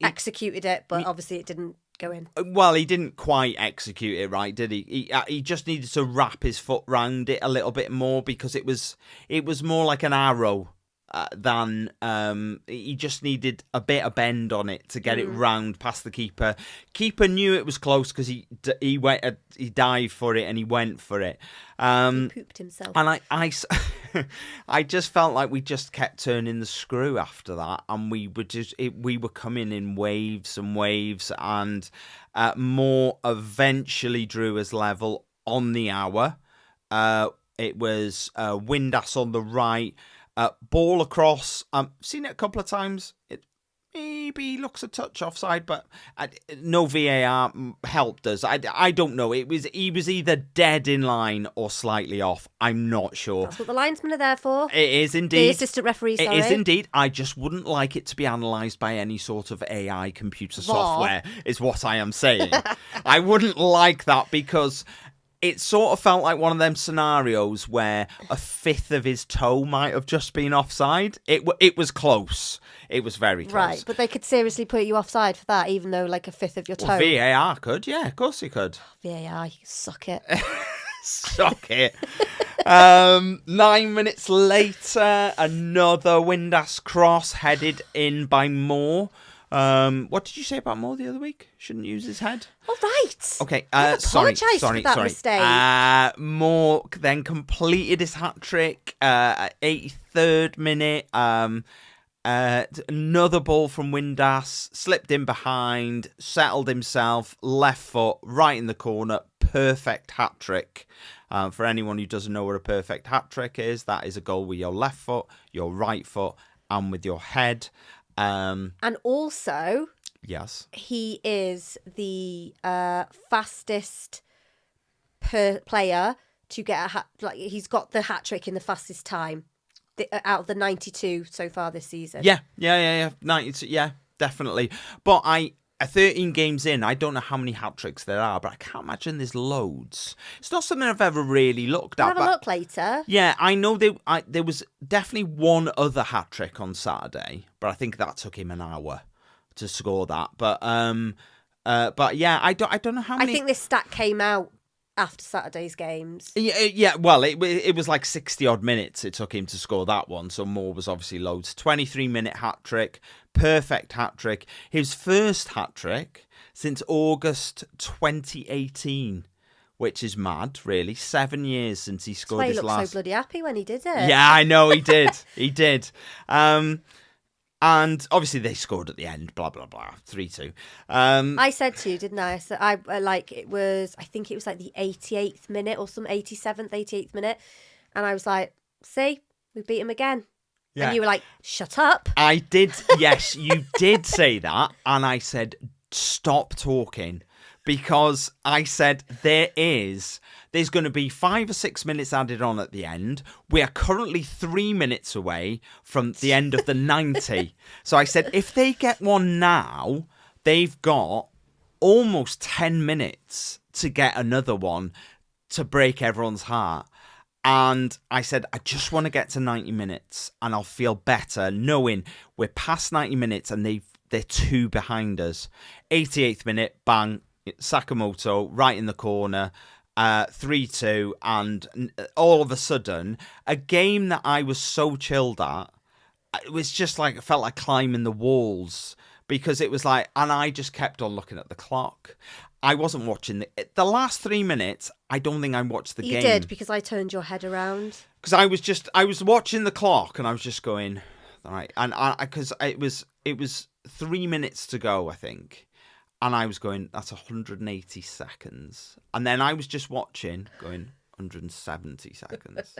executed it, but obviously it didn't go in. Well, he didn't quite execute it right, did he? He just needed to wrap his foot round it a little bit more, because it was more like an arrow than he just needed a bit of bend on it to get it round past the keeper. Keeper knew it was close because he dived for it and he went for it. He pooped himself. And I just felt like we just kept turning the screw after that, and we were coming in waves and waves, and Moore eventually drew us level on the hour. It was Windass on the right. Ball across. I've seen it a couple of times. It maybe looks a touch offside, but no VAR helped us. I don't know. He was either dead in line or slightly off. I'm not sure. That's what the linesmen are there for. It is indeed. The assistant referee, sorry. It is indeed. I just wouldn't like it to be analysed by any sort of AI computer software, is what I am saying. I wouldn't like that, because it sort of felt like one of them scenarios where a fifth of his toe might have just been offside. It was close. It was very close. Right, but they could seriously put you offside for that, even though like a fifth of your toe. Well, VAR could, yeah, of course he could. VAR, you suck it. Suck it. 9 minutes later, another Windass cross headed in by Moore. What did you say about Moore the other week? Shouldn't use his head. All right. Okay. Sorry for that mistake. Moore then completed his hat trick at 83rd minute. Another ball from Windass, slipped in behind, settled himself, left foot right in the corner, perfect hat trick. For anyone who doesn't know what a perfect hat trick is, that is a goal with your left foot, your right foot, and with your head. And also, yes, he is the fastest player to get a hat. Like, he's got the hat trick in the fastest time out of the 92 so far this season. Yeah. 92, yeah, definitely. But 13 games in, I don't know how many hat tricks there are, but I can't imagine there's loads. It's not something I've ever really looked at. Have a look later. Yeah, I know there was definitely one other hat trick on Saturday, but I think that took him an hour to score that. But yeah, I don't know how many. I think this stat came out after Saturday's games. Yeah. Well, it was like 60 odd minutes it took him to score that one. So Moore was obviously loads. 23-minute hat trick, perfect hat trick. His first hat trick since August 2018, which is mad, really. 7 years since he scored his last. That's why he looked so bloody happy when he did it. Yeah, I know he did. He did. And obviously they scored at the end, blah, blah, blah, 3-2. I said to you, didn't I? So I think it was like the 88th minute or some 87th, 88th minute. And I was like, see, we beat him again. Yeah. And you were like, shut up. I did. Yes, you did say that. And I said, stop talking. Because I said there's going to be 5 or 6 minutes added on at the end. We are currently 3 minutes away from the end of the 90. So I said, if they get one now, they've got almost 10 minutes to get another one to break everyone's heart. And I said, I just want to get to 90 minutes and I'll feel better knowing we're past 90 minutes and they're 2 behind us. 88th minute, bang. Sakamoto right in the corner, 3-2, and all of a sudden, a game that I was so chilled at, it was just like, it felt like climbing the walls, because it was like, and I just kept on looking at the clock. I wasn't watching the last 3 minutes. I don't think I watched the game. You did, because I turned your head around. Because I was watching the clock and I was just going, all right, and because it was 3 minutes to go, I think. And I was going, that's 180 seconds. And then I was just watching, going, 170 seconds,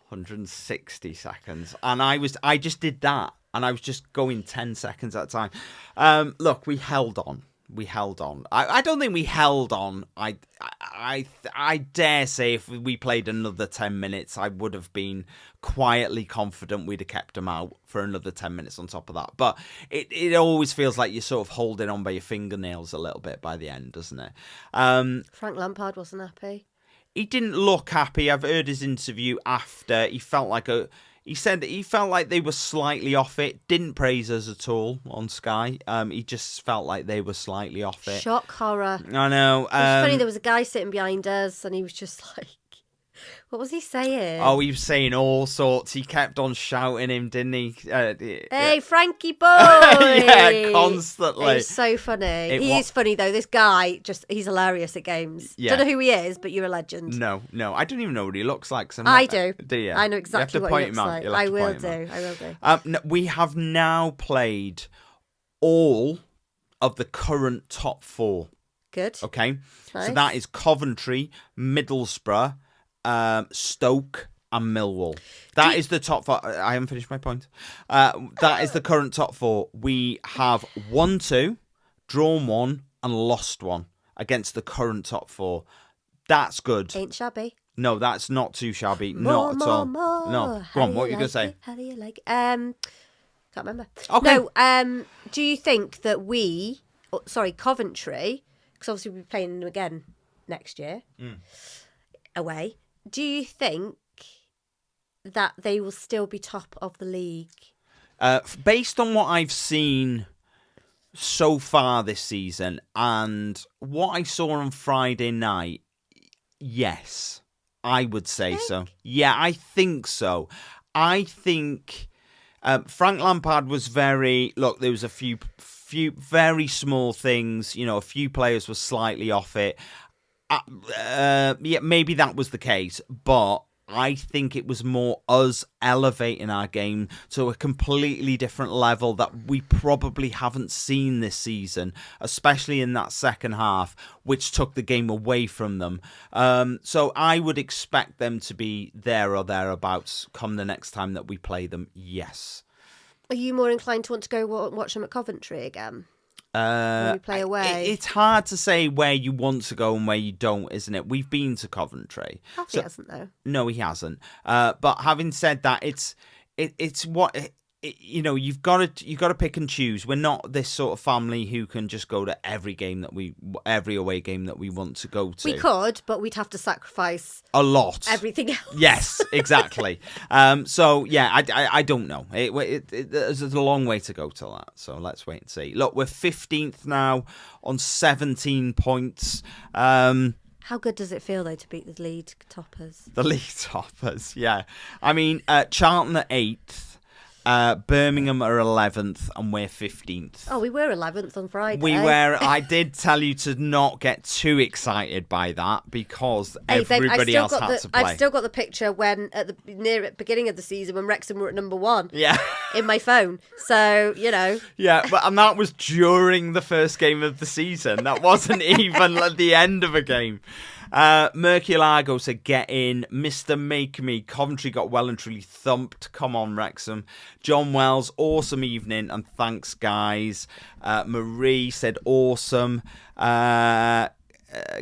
160 seconds. And I just did that. And I was just going 10 seconds at a time. Look, we held on. I don't think we held on. I dare say if we played another 10 minutes, I would have been quietly confident we'd have kept them out for another 10 minutes on top of that. But it always feels like you're sort of holding on by your fingernails a little bit by the end, doesn't it? Frank Lampard wasn't happy. He didn't look happy. I've heard his interview after. He said he felt like they were slightly off it. Didn't praise us at all on Sky. He just felt like they were slightly off it. Shock horror. I know. It was funny, there was a guy sitting behind us and he was just like, what was he saying? Oh, he was saying all sorts. He kept on shouting him, didn't he? Hey, Frankie boy! Yeah, constantly. It's so funny. He is funny, though. This guy, he's hilarious at games. Yeah. Don't know who he is, but you're a legend. No. I don't even know what he looks like. I do. Do you? I know exactly what he looks like. I will do. No, we have now played all of the current top 4. Good. Okay. Nice. So that is Coventry, Middlesbrough, Stoke and Millwall. That is the top 4. I haven't finished my point. That is the current top 4. We have 1-2, drawn 1 and lost 1 against the current top 4. That's good. Ain't shabby. No, that's not too shabby. Not at all. No. Go on, what are you going to say? How do you like it? Can't remember. Okay. No, do you think that Coventry, because obviously we'll be playing them again next year, away, do you think that they will still be top of the league? Based on what I've seen so far this season and what I saw on Friday night, yes, I would say so. Yeah, I think so. I think Frank Lampard was there was a few very small things. A few players were slightly off it. Yeah, maybe that was the case, but I think it was more us elevating our game to a completely different level that we probably haven't seen this season, especially in that second half, which took the game away from them. So I would expect them to be there or thereabouts come the next time that we play them, yes. Are you more inclined to want to go watch them at Coventry again? When we play away? It's hard to say where you want to go and where you don't, isn't it? We've been to Coventry. He hasn't, though. No, he hasn't. But having said that, it's what... you've got to pick and choose. We're not this sort of family who can just go to every away game that we want to go to. We could, but we'd have to sacrifice a lot, everything else. Yes, exactly. So yeah, I don't know. There's a long way to go to that. So let's wait and see. Look, we're 15th now on 17 points. How good does it feel, though, to beat the league toppers? The league toppers, yeah. I mean, Charlton are 8th. Birmingham are 11th and we're 15th. Oh, we were 11th on Friday. We were. I did tell you to not get too excited by that because everybody else had to play. I've still got the picture when at the beginning of the season when Wrexham were at number 1. Yeah. In my phone. So, Yeah, and that was during the first game of the season. That wasn't even at the end of a game. Merculago said, get in. Mr. Make Me. Coventry got well and truly thumped. Come on, Wrexham. John Wells, awesome evening and thanks, guys. Marie said, awesome.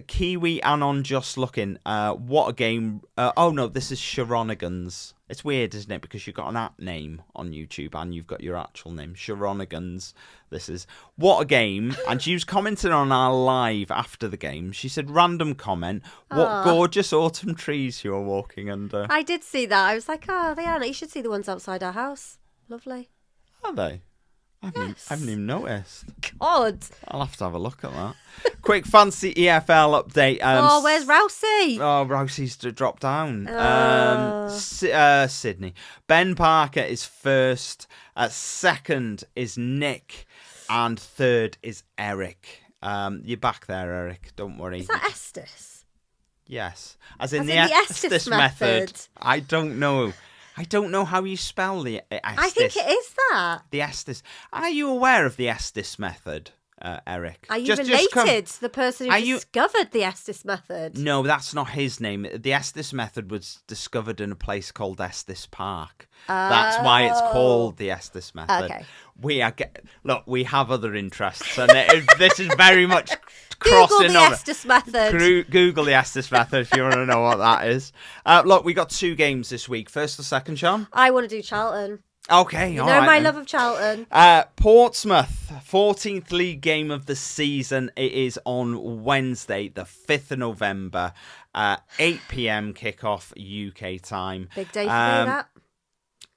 Kiwi Anon just looking. What a game. Oh, no, this is Sharonigans. It's weird, isn't it? Because you've got an app name on YouTube and you've got your actual name. Sharonigans. This is what a game. And she was commenting on our live after the game. She said, random comment. What gorgeous autumn trees you are walking under. I did see that. I was like, oh, they are. You should see the ones outside our house. Lovely. Are they? I haven't even noticed. God. I'll have to have a look at that. Quick fancy EFL update. Where's Rousey? Oh, Rousey's dropped down. Sydney. Ben Parker is first. Second is Nick. And third is Eric. You're back there, Eric. Don't worry. Is that Estes? Yes. As in the Estes method. I don't know. I don't know how you spell the Estes. I think it is that. The Estes. Are you aware of the Estes method, Eric? Are you related to the person who discovered the Estes method? No, that's not his name. The Estes method was discovered in a place called Estes Park. That's why it's called the Estes method. Okay. We have other interests, and this is very much crossing Google the Estes method. Google the Estes method if you want to know what that is. Look, we got 2 games this week. First or second, Sean? I want to do Charlton. Okay, you know my love of Charlton. Portsmouth, 14th league game of the season. It is on Wednesday, the 5th of November, 8 p.m. kickoff UK time. Big day for me, that.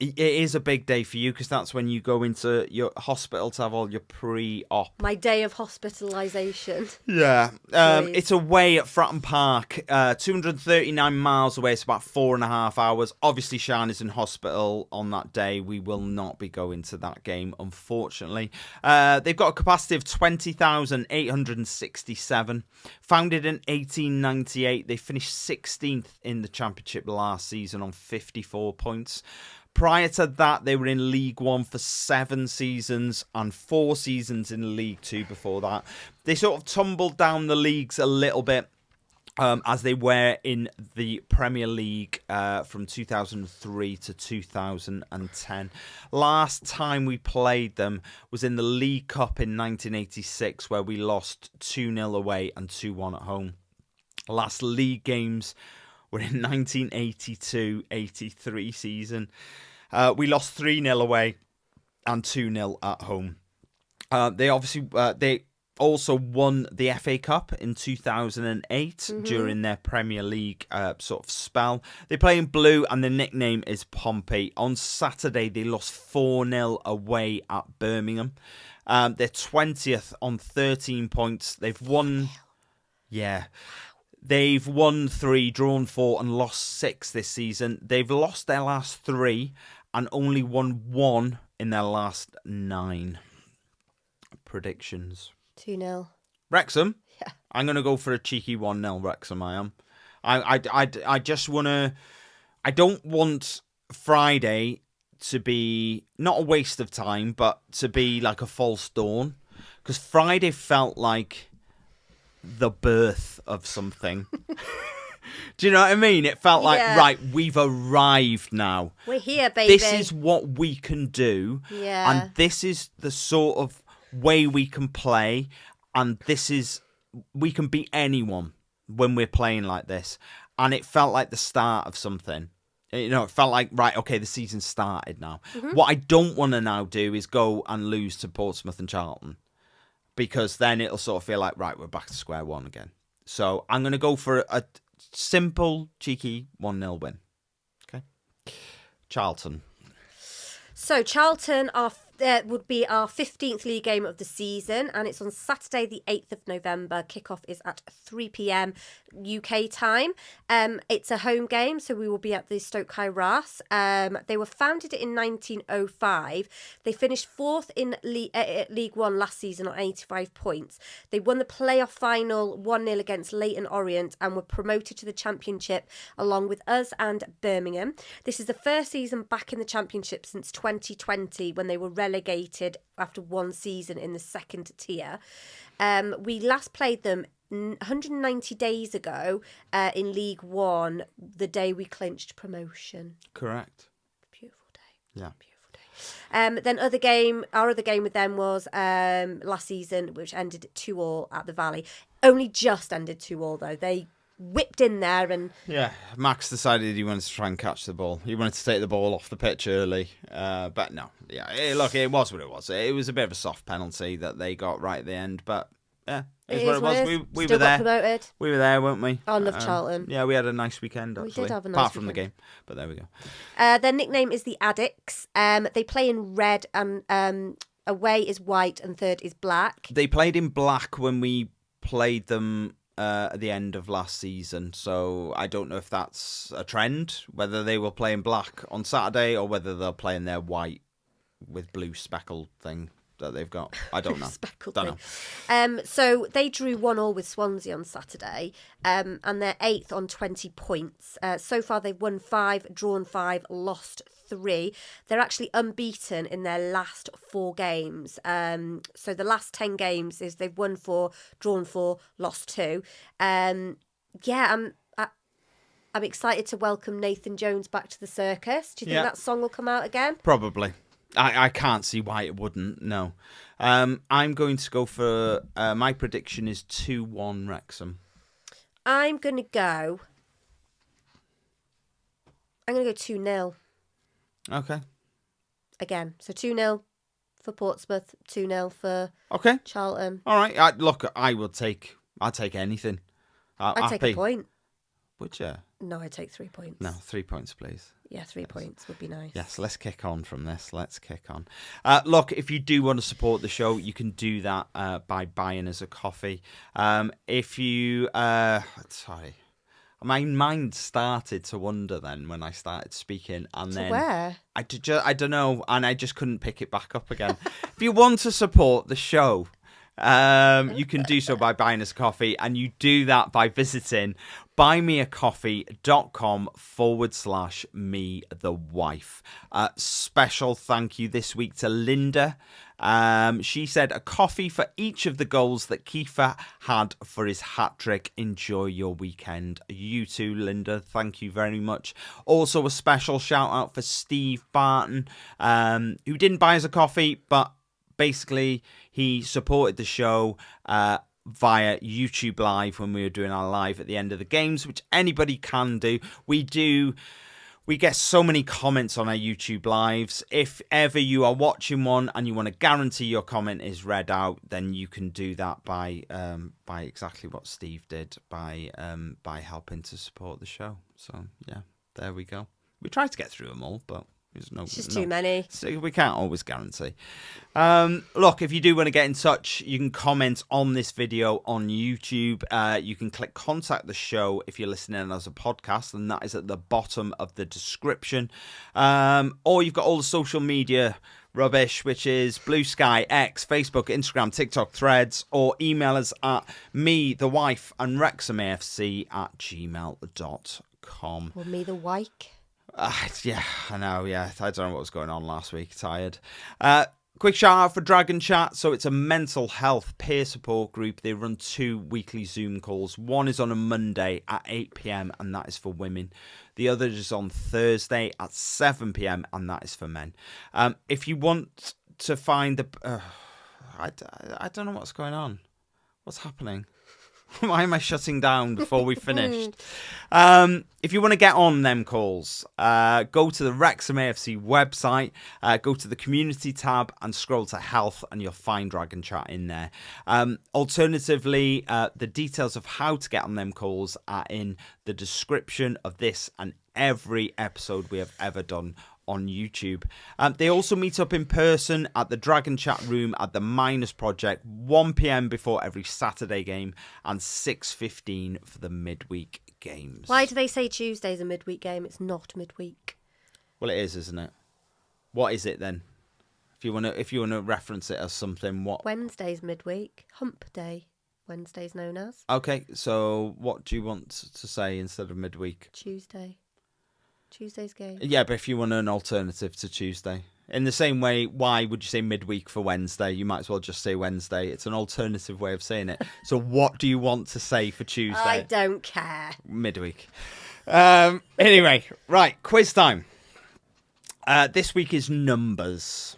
It is a big day for you because that's when you go into your hospital to have all your pre-op. My day of hospitalisation. Yeah. It's away at Fratton Park, 239 miles away. It's about 4.5 hours. Obviously, Siân is in hospital on that day. We will not be going to that game, unfortunately. They've got a capacity of 20,867. Founded in 1898. They finished 16th in the Championship last season on 54 points. Prior to that, they were in League One for 7 seasons and 4 seasons in League Two before that. They sort of tumbled down the leagues a little bit as they were in the Premier League from 2003 to 2010. Last time we played them was in the League Cup in 1986, where we lost 2-0 away and 2-1 at home. Last league games were in 1982-83 season. We lost 3-0 away and 2-0 at home. They also won the FA Cup in 2008 during their Premier League sort of spell. They play in blue and the nickname is Pompey. On Saturday, they lost 4-0 away at Birmingham. They're 20th on 13 points. They've won... Yeah. They've won 3, drawn 4 and lost 6 this season. They've lost their last 3 and only won 1 in their last 9. Predictions. 2-0. Wrexham? Yeah. I'm going to go for a cheeky 1-0 Wrexham, I am. I just want to... I don't want Friday to be not a waste of time, but to be like a false dawn. Because Friday felt like the birth of something. Do you know what I mean? It felt like, right, we've arrived now. We're here, baby. This is what we can do. Yeah. And this is the sort of way we can play. And we can beat anyone when we're playing like this. And it felt like the start of something. You know, it felt like, right, okay, the season started now. Mm-hmm. What I don't want to now do is go and lose to Portsmouth and Charlton. Because then it'll sort of feel like, right, we're back to square one again. So I'm going to go for a simple, cheeky 1-0 win. Okay. Charlton. So Charlton would be our 15th league game of the season, and it's on Saturday the 8th of November. Kickoff is at 3 p.m. UK time. It's a home game, so we will be at the Stoke High Ras. They were founded in 1905. They finished fourth in League One last season on 85 points. They won the playoff final 1-0 against Leyton Orient and were promoted to the Championship along with us and Birmingham. This is the first season back in the Championship since 2020, when they were relegated after one season in the second tier. We last played them 190 days ago in League One, the day we clinched promotion. Correct. Beautiful day. Yeah. Beautiful day. Then our other game with them was last season, which ended 2-2 at the Valley. Only just ended 2-2 though. They whipped in there and... Yeah, Max decided he wanted to try and catch the ball. He wanted to take the ball off the pitch early. But no, look, it was what it was. It was a bit of a soft penalty that they got right at the end, but yeah, it's what it was. We were there. Promoted. We were there, weren't we? I love Charlton. Yeah, we had a nice weekend, actually. We did have a nice Apart from weekend. the game, but there we go. Their nickname is the Addicts. They play in red and away is white and third is black. They played in black when we played them at the end of last season, so I don't know if that's a trend, whether they will play in black on Saturday or whether they'll play in their white with blue speckled thing that they've got. I don't know. Don't know. So they drew 1-1 with Swansea on Saturday, and they're 8th on 20 points. So far they've won 5, drawn 5, lost 3. They're actually unbeaten in their last 4 games. So the last 10 games is they've won 4, drawn 4, lost 2. I'm excited to welcome Nathan Jones back to the circus. Do you think that song will come out again? Probably. I can't see why it wouldn't, no. I'm going to go for... my prediction is 2-1 Wrexham. I'm going to go 2-0. Okay. Again. So 2-0 for Portsmouth, 2-0 for Charlton. All right. I'll take anything. I'd take a point. Would you? No, I'd take 3 points. No, 3 points, please. Yeah, 3 points would be nice. Yes, let's kick on from this. Let's kick on. Look, if you do want to support the show, you can do that by buying us a coffee. If you... sorry. My mind started to wander then when I started speaking. And then where? I don't know, and I just couldn't pick it back up again. If you want to support the show... you can do so by buying us coffee, and you do that by visiting buymeacoffee.com/me the wife. Special thank you this week to Linda. She said a coffee for each of the goals that Kieffer had for his hat-trick. Enjoy your weekend. You too, Linda. Thank you very much. Also a special shout out for Steve Barton, who didn't buy us a coffee, but basically, he supported the show via YouTube Live when we were doing our live at the end of the games, which anybody can do. We get so many comments on our YouTube Lives. If ever you are watching one and you want to guarantee your comment is read out, then you can do that by exactly what Steve did, by helping to support the show. So, yeah, there we go. We tried to get through them all, but... It's just too many. So we can't always guarantee. Look, if you do want to get in touch, you can comment on this video on YouTube. You can click contact the show if you're listening as a podcast, and that is at the bottom of the description. Or you've got all the social media rubbish, which is Blue Sky, X, Facebook, Instagram, TikTok, Threads, or email us at me, the wife, and WrexhamAFC@gmail.com. Or me, the wike. Yeah, I know. Yeah, I don't know what was going on last week. Tired. Quick shout out for Dragon Chat. So it's a mental health peer support group. They run 2 weekly Zoom calls. One is on a Monday at 8 p.m. and that is for women. The other is on Thursday at 7 p.m. and that is for men. If you want to find the... I don't know what's going on. What's happening? Why am I shutting down before we finished? If you want to get on them calls, go to the Wrexham AFC website, go to the community tab and scroll to health and you'll find Dragon Chat in there. Alternatively, the details of how to get on them calls are in the description of this and every episode we have ever done on YouTube. They also meet up in person at the Dragon Chat room at the Miners Project, 1 p.m. before every Saturday game and 6:15 for the midweek games. Why do they say Tuesday's a midweek game? It's not midweek. Well, it is, isn't it? What is it then? If you want to reference it as something, what? Wednesday's midweek. Hump Day. Wednesday's known as. Okay, so what do you want to say instead of midweek? Tuesday's game. Yeah, but if you want an alternative to Tuesday. In the same way, why would you say midweek for Wednesday? You might as well just say Wednesday. It's an alternative way of saying it. So what do you want to say for Tuesday? I don't care. Midweek. Anyway, right, quiz time. This week is numbers.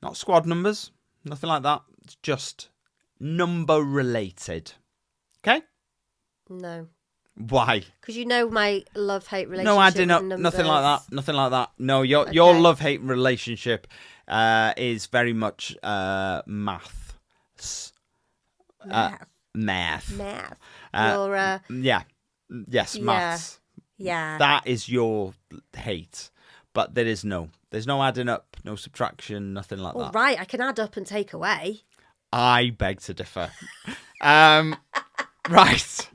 Not squad numbers. Nothing like that. It's just number related. Okay? No. Why? Because you know my love-hate relationship. No, I did not. with numbers. Nothing like that. Nothing like that. No, your love-hate relationship is very much math. Math. Your, yeah. Yes, maths. Yeah. That is your hate. But there's no adding up, no subtraction, nothing like that. Right, I can add up and take away. I beg to differ. Right.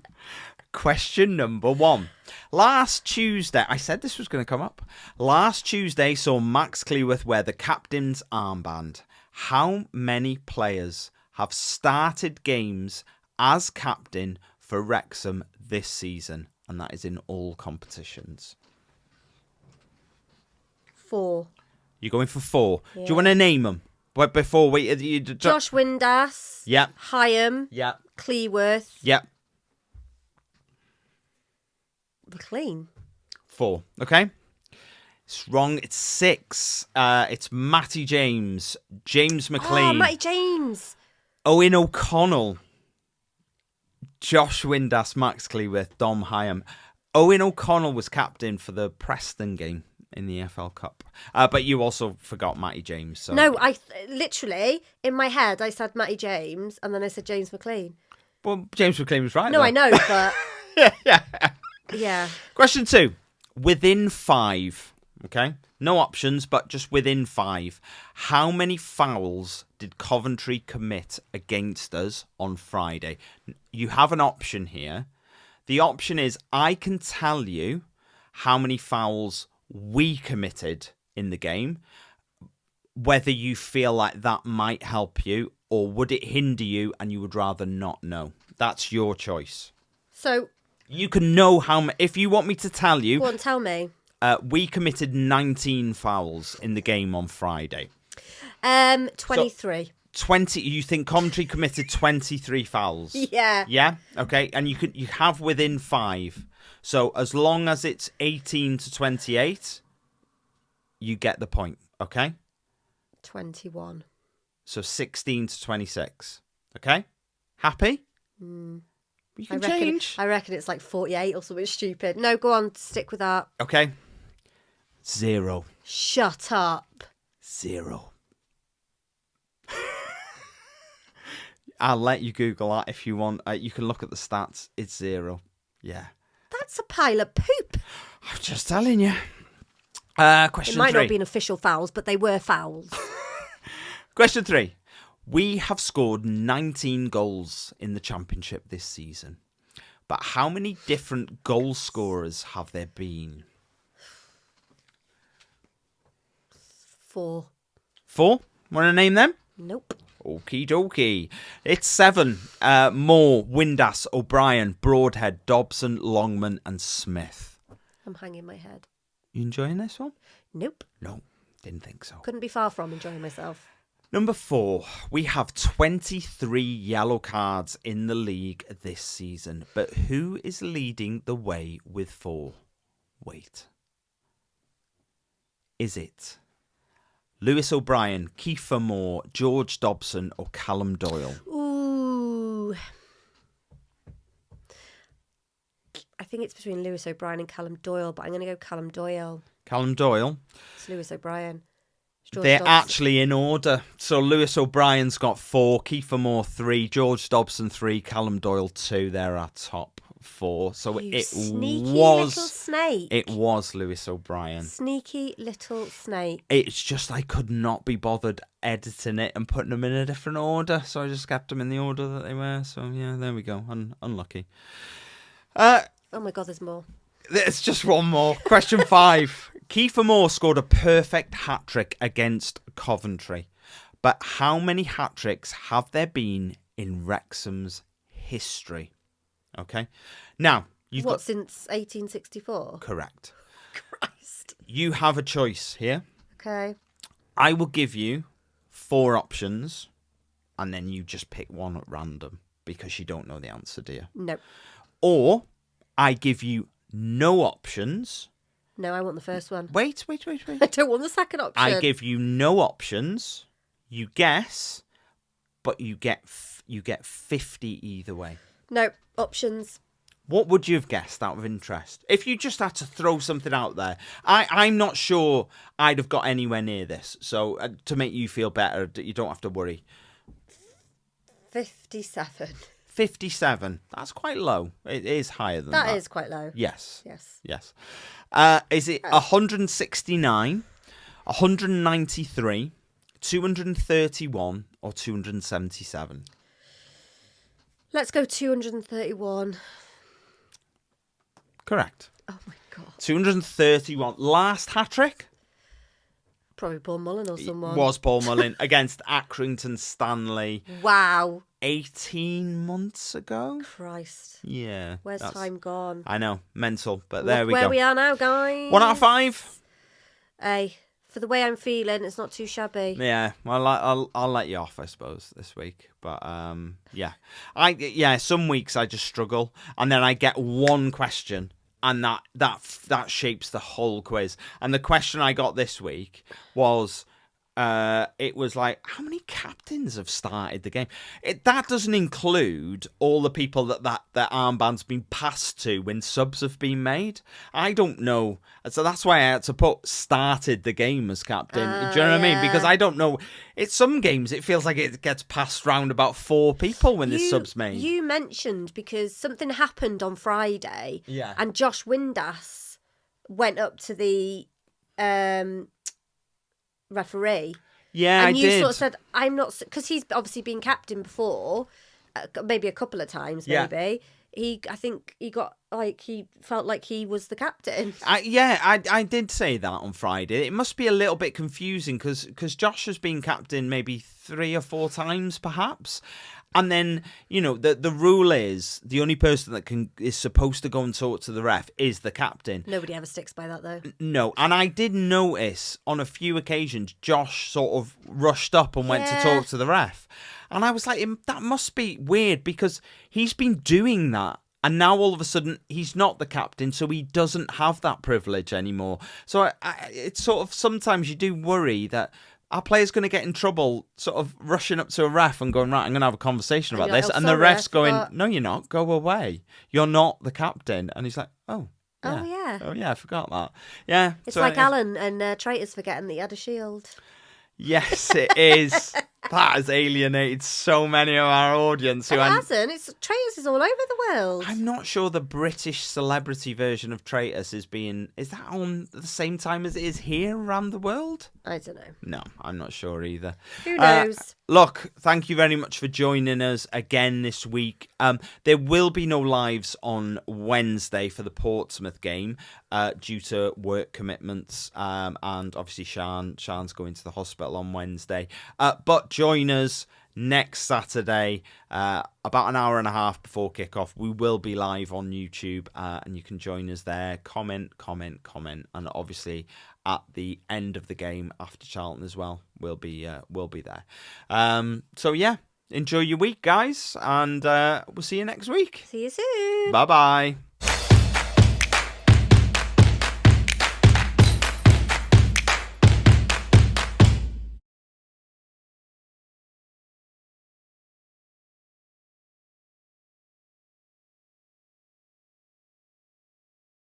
Question number 1. Last Tuesday, I said this was going to come up. Last Tuesday saw Max Cleworth wear the captain's armband. How many players have started games as captain for Wrexham this season? And that is in all competitions. 4. You're going for 4. Yeah. Do you want to name them? But before we... Josh Windass. Yep. Hyam. Yep. Cleworth. Yep. McLean. 4. Okay. It's wrong. It's 6. It's Matty James. James McLean. Oh, Matty James. Owen O'Connell. Josh Windass, Max Cleworth, Dom Hyam. Owen O'Connell was captain for the Preston game in the FL Cup. But you also forgot Matty James. So. No, I literally, in my head, I said Matty James and then I said James McLean. Well, James McLean was right. No, though. I know, but... Yeah. Yeah. Question 2. Within 5. Okay. No options, but just within 5. How many fouls did Coventry commit against us on Friday? You have an option here. The option is I can tell you how many fouls we committed in the game, whether you feel like that might help you or would it hinder you and you would rather not know. That's your choice. So... You can know how many... If you want me to tell you... Go on, tell me. We committed 19 fouls in the game on Friday. 23. So 20... You think Coventry committed 23 fouls? Yeah. Yeah? Okay. And you have within 5. So as long as it's 18 to 28, you get the point. Okay? 21. So 16 to 26. Okay? Happy? You can change. I reckon it's like 48 or something stupid. No, go on, stick with that. Okay. 0. Shut up. 0. I'll let you Google that if you want. You can look at the stats. It's 0. Yeah. That's a pile of poop. I'm just telling you. Question 3. It might not be an official fouls, but they were fouls. Question 3. We have scored 19 goals in the Championship this season. But how many different goal scorers have there been? 4. 4? Want to name them? Nope. Okie dokie. It's 7. Moore, Windass, O'Brien, Broadhead, Dobson, Longman and Smith. I'm hanging my head. You enjoying this one? Nope. No, didn't think so. Couldn't be far from enjoying myself. Number 4, we have 23 yellow cards in the league this season, but who is leading the way with 4? Wait. Is it Lewis O'Brien, Kieffer Moore, George Dobson, or Callum Doyle? Ooh. I think it's between Lewis O'Brien and Callum Doyle, but I'm going to go Callum Doyle. Callum Doyle. It's Lewis O'Brien. They're actually in order. So Lewis O'Brien's got 4, Kieffer Moore 3, George Dobson 3, Callum Doyle 2. They're our top 4. So You it sneaky was little snake. It was Lewis O'Brien. Sneaky little snake. It's just I could not be bothered editing it and putting them in a different order, so I just kept them in the order that they were. So yeah, there we go. Unlucky. Oh my God, there's more. There's just one more. Question 5. Kieffer Moore scored a perfect hat-trick against Coventry. But how many hat-tricks have there been in Wrexham's history? Okay. Now, you've got... since 1864? Correct. Christ. You have a choice here. Okay. I will give you 4 options, and then you just pick one at random because you don't know the answer, do you? No. Or I give you no options. No, I want the first one. Wait. I don't want the second option. I give you no options. You guess, but you get 50 either way. No, options. What would you have guessed out of interest? If you just had to throw something out there. I'm not sure I'd have got anywhere near this. So to make you feel better, you don't have to worry. 57. 57. That's quite low. It is higher than that. That is quite low. Yes. Yes. Is it 169, 193, 231, or 277? Let's go 231. Correct. Oh my God. 231. Last hat-trick? Probably Paul Mullen or someone. Was Paul Mullen against Accrington Stanley. Wow. 18 months ago? Christ. Yeah. Where's time gone? I know. Mental. But there we go. Where we are now, guys. 1 out of 5? Hey, for the way I'm feeling, it's not too shabby. Yeah. Well, I'll let you off, I suppose, this week. But yeah. Some weeks I just struggle, and then I get one question, and that shapes the whole quiz. And the question I got this week was, it was like, how many captains have started the game? That doesn't include all the people that their armband's been passed to when subs have been made. I don't know. So that's why I had to put started the game as captain. Do you know what I mean? Because I don't know. It's some games, it feels like it gets passed round about 4 people when the sub's made. You mentioned because something happened on Friday. Yeah. And Josh Windass went up to the referee. Yeah, and I you did. sort of said, I'm not, because he's obviously been captain before, maybe a couple of times, maybe. Yeah. I think he got, like, he felt like he was the captain. I did say that on Friday. It must be a little bit confusing because Josh has been captain maybe 3 or 4 times, perhaps. And then, you know, the rule is the only person that is supposed to go and talk to the ref is the captain. Nobody ever sticks by that, though. No, and I did notice on a few occasions Josh sort of rushed up and went to talk to the ref. And I was like, that must be weird because he's been doing that. And now all of a sudden he's not the captain, so he doesn't have that privilege anymore. So it's sort of, sometimes you do worry that our player's going to get in trouble sort of rushing up to a ref and going, right, I'm going to have a conversation about this. And the ref's going, no, you're not. Go away. You're not the captain. And he's like, oh, yeah. Oh, yeah, I forgot that. Yeah. It's so, like Alan and Traitors forgetting that he had a shield. Yes, it is. That has alienated so many of our audience. It hasn't. Traitors is all over the world. I'm not sure the British celebrity version of Traitors is that on the same time as it is here around the world? I don't know. No, I'm not sure either. Who knows? Look, thank you very much for joining us again this week. There will be no lives on Wednesday for the Portsmouth game due to work commitments. And obviously Siân's going to the hospital on Wednesday. But join us next Saturday, about an hour and a half before kickoff. We will be live on YouTube, and you can join us there. Comment, and obviously at the end of the game after Charlton as well, we'll be there. So yeah, enjoy your week, guys, and we'll see you next week. See you soon. Bye bye.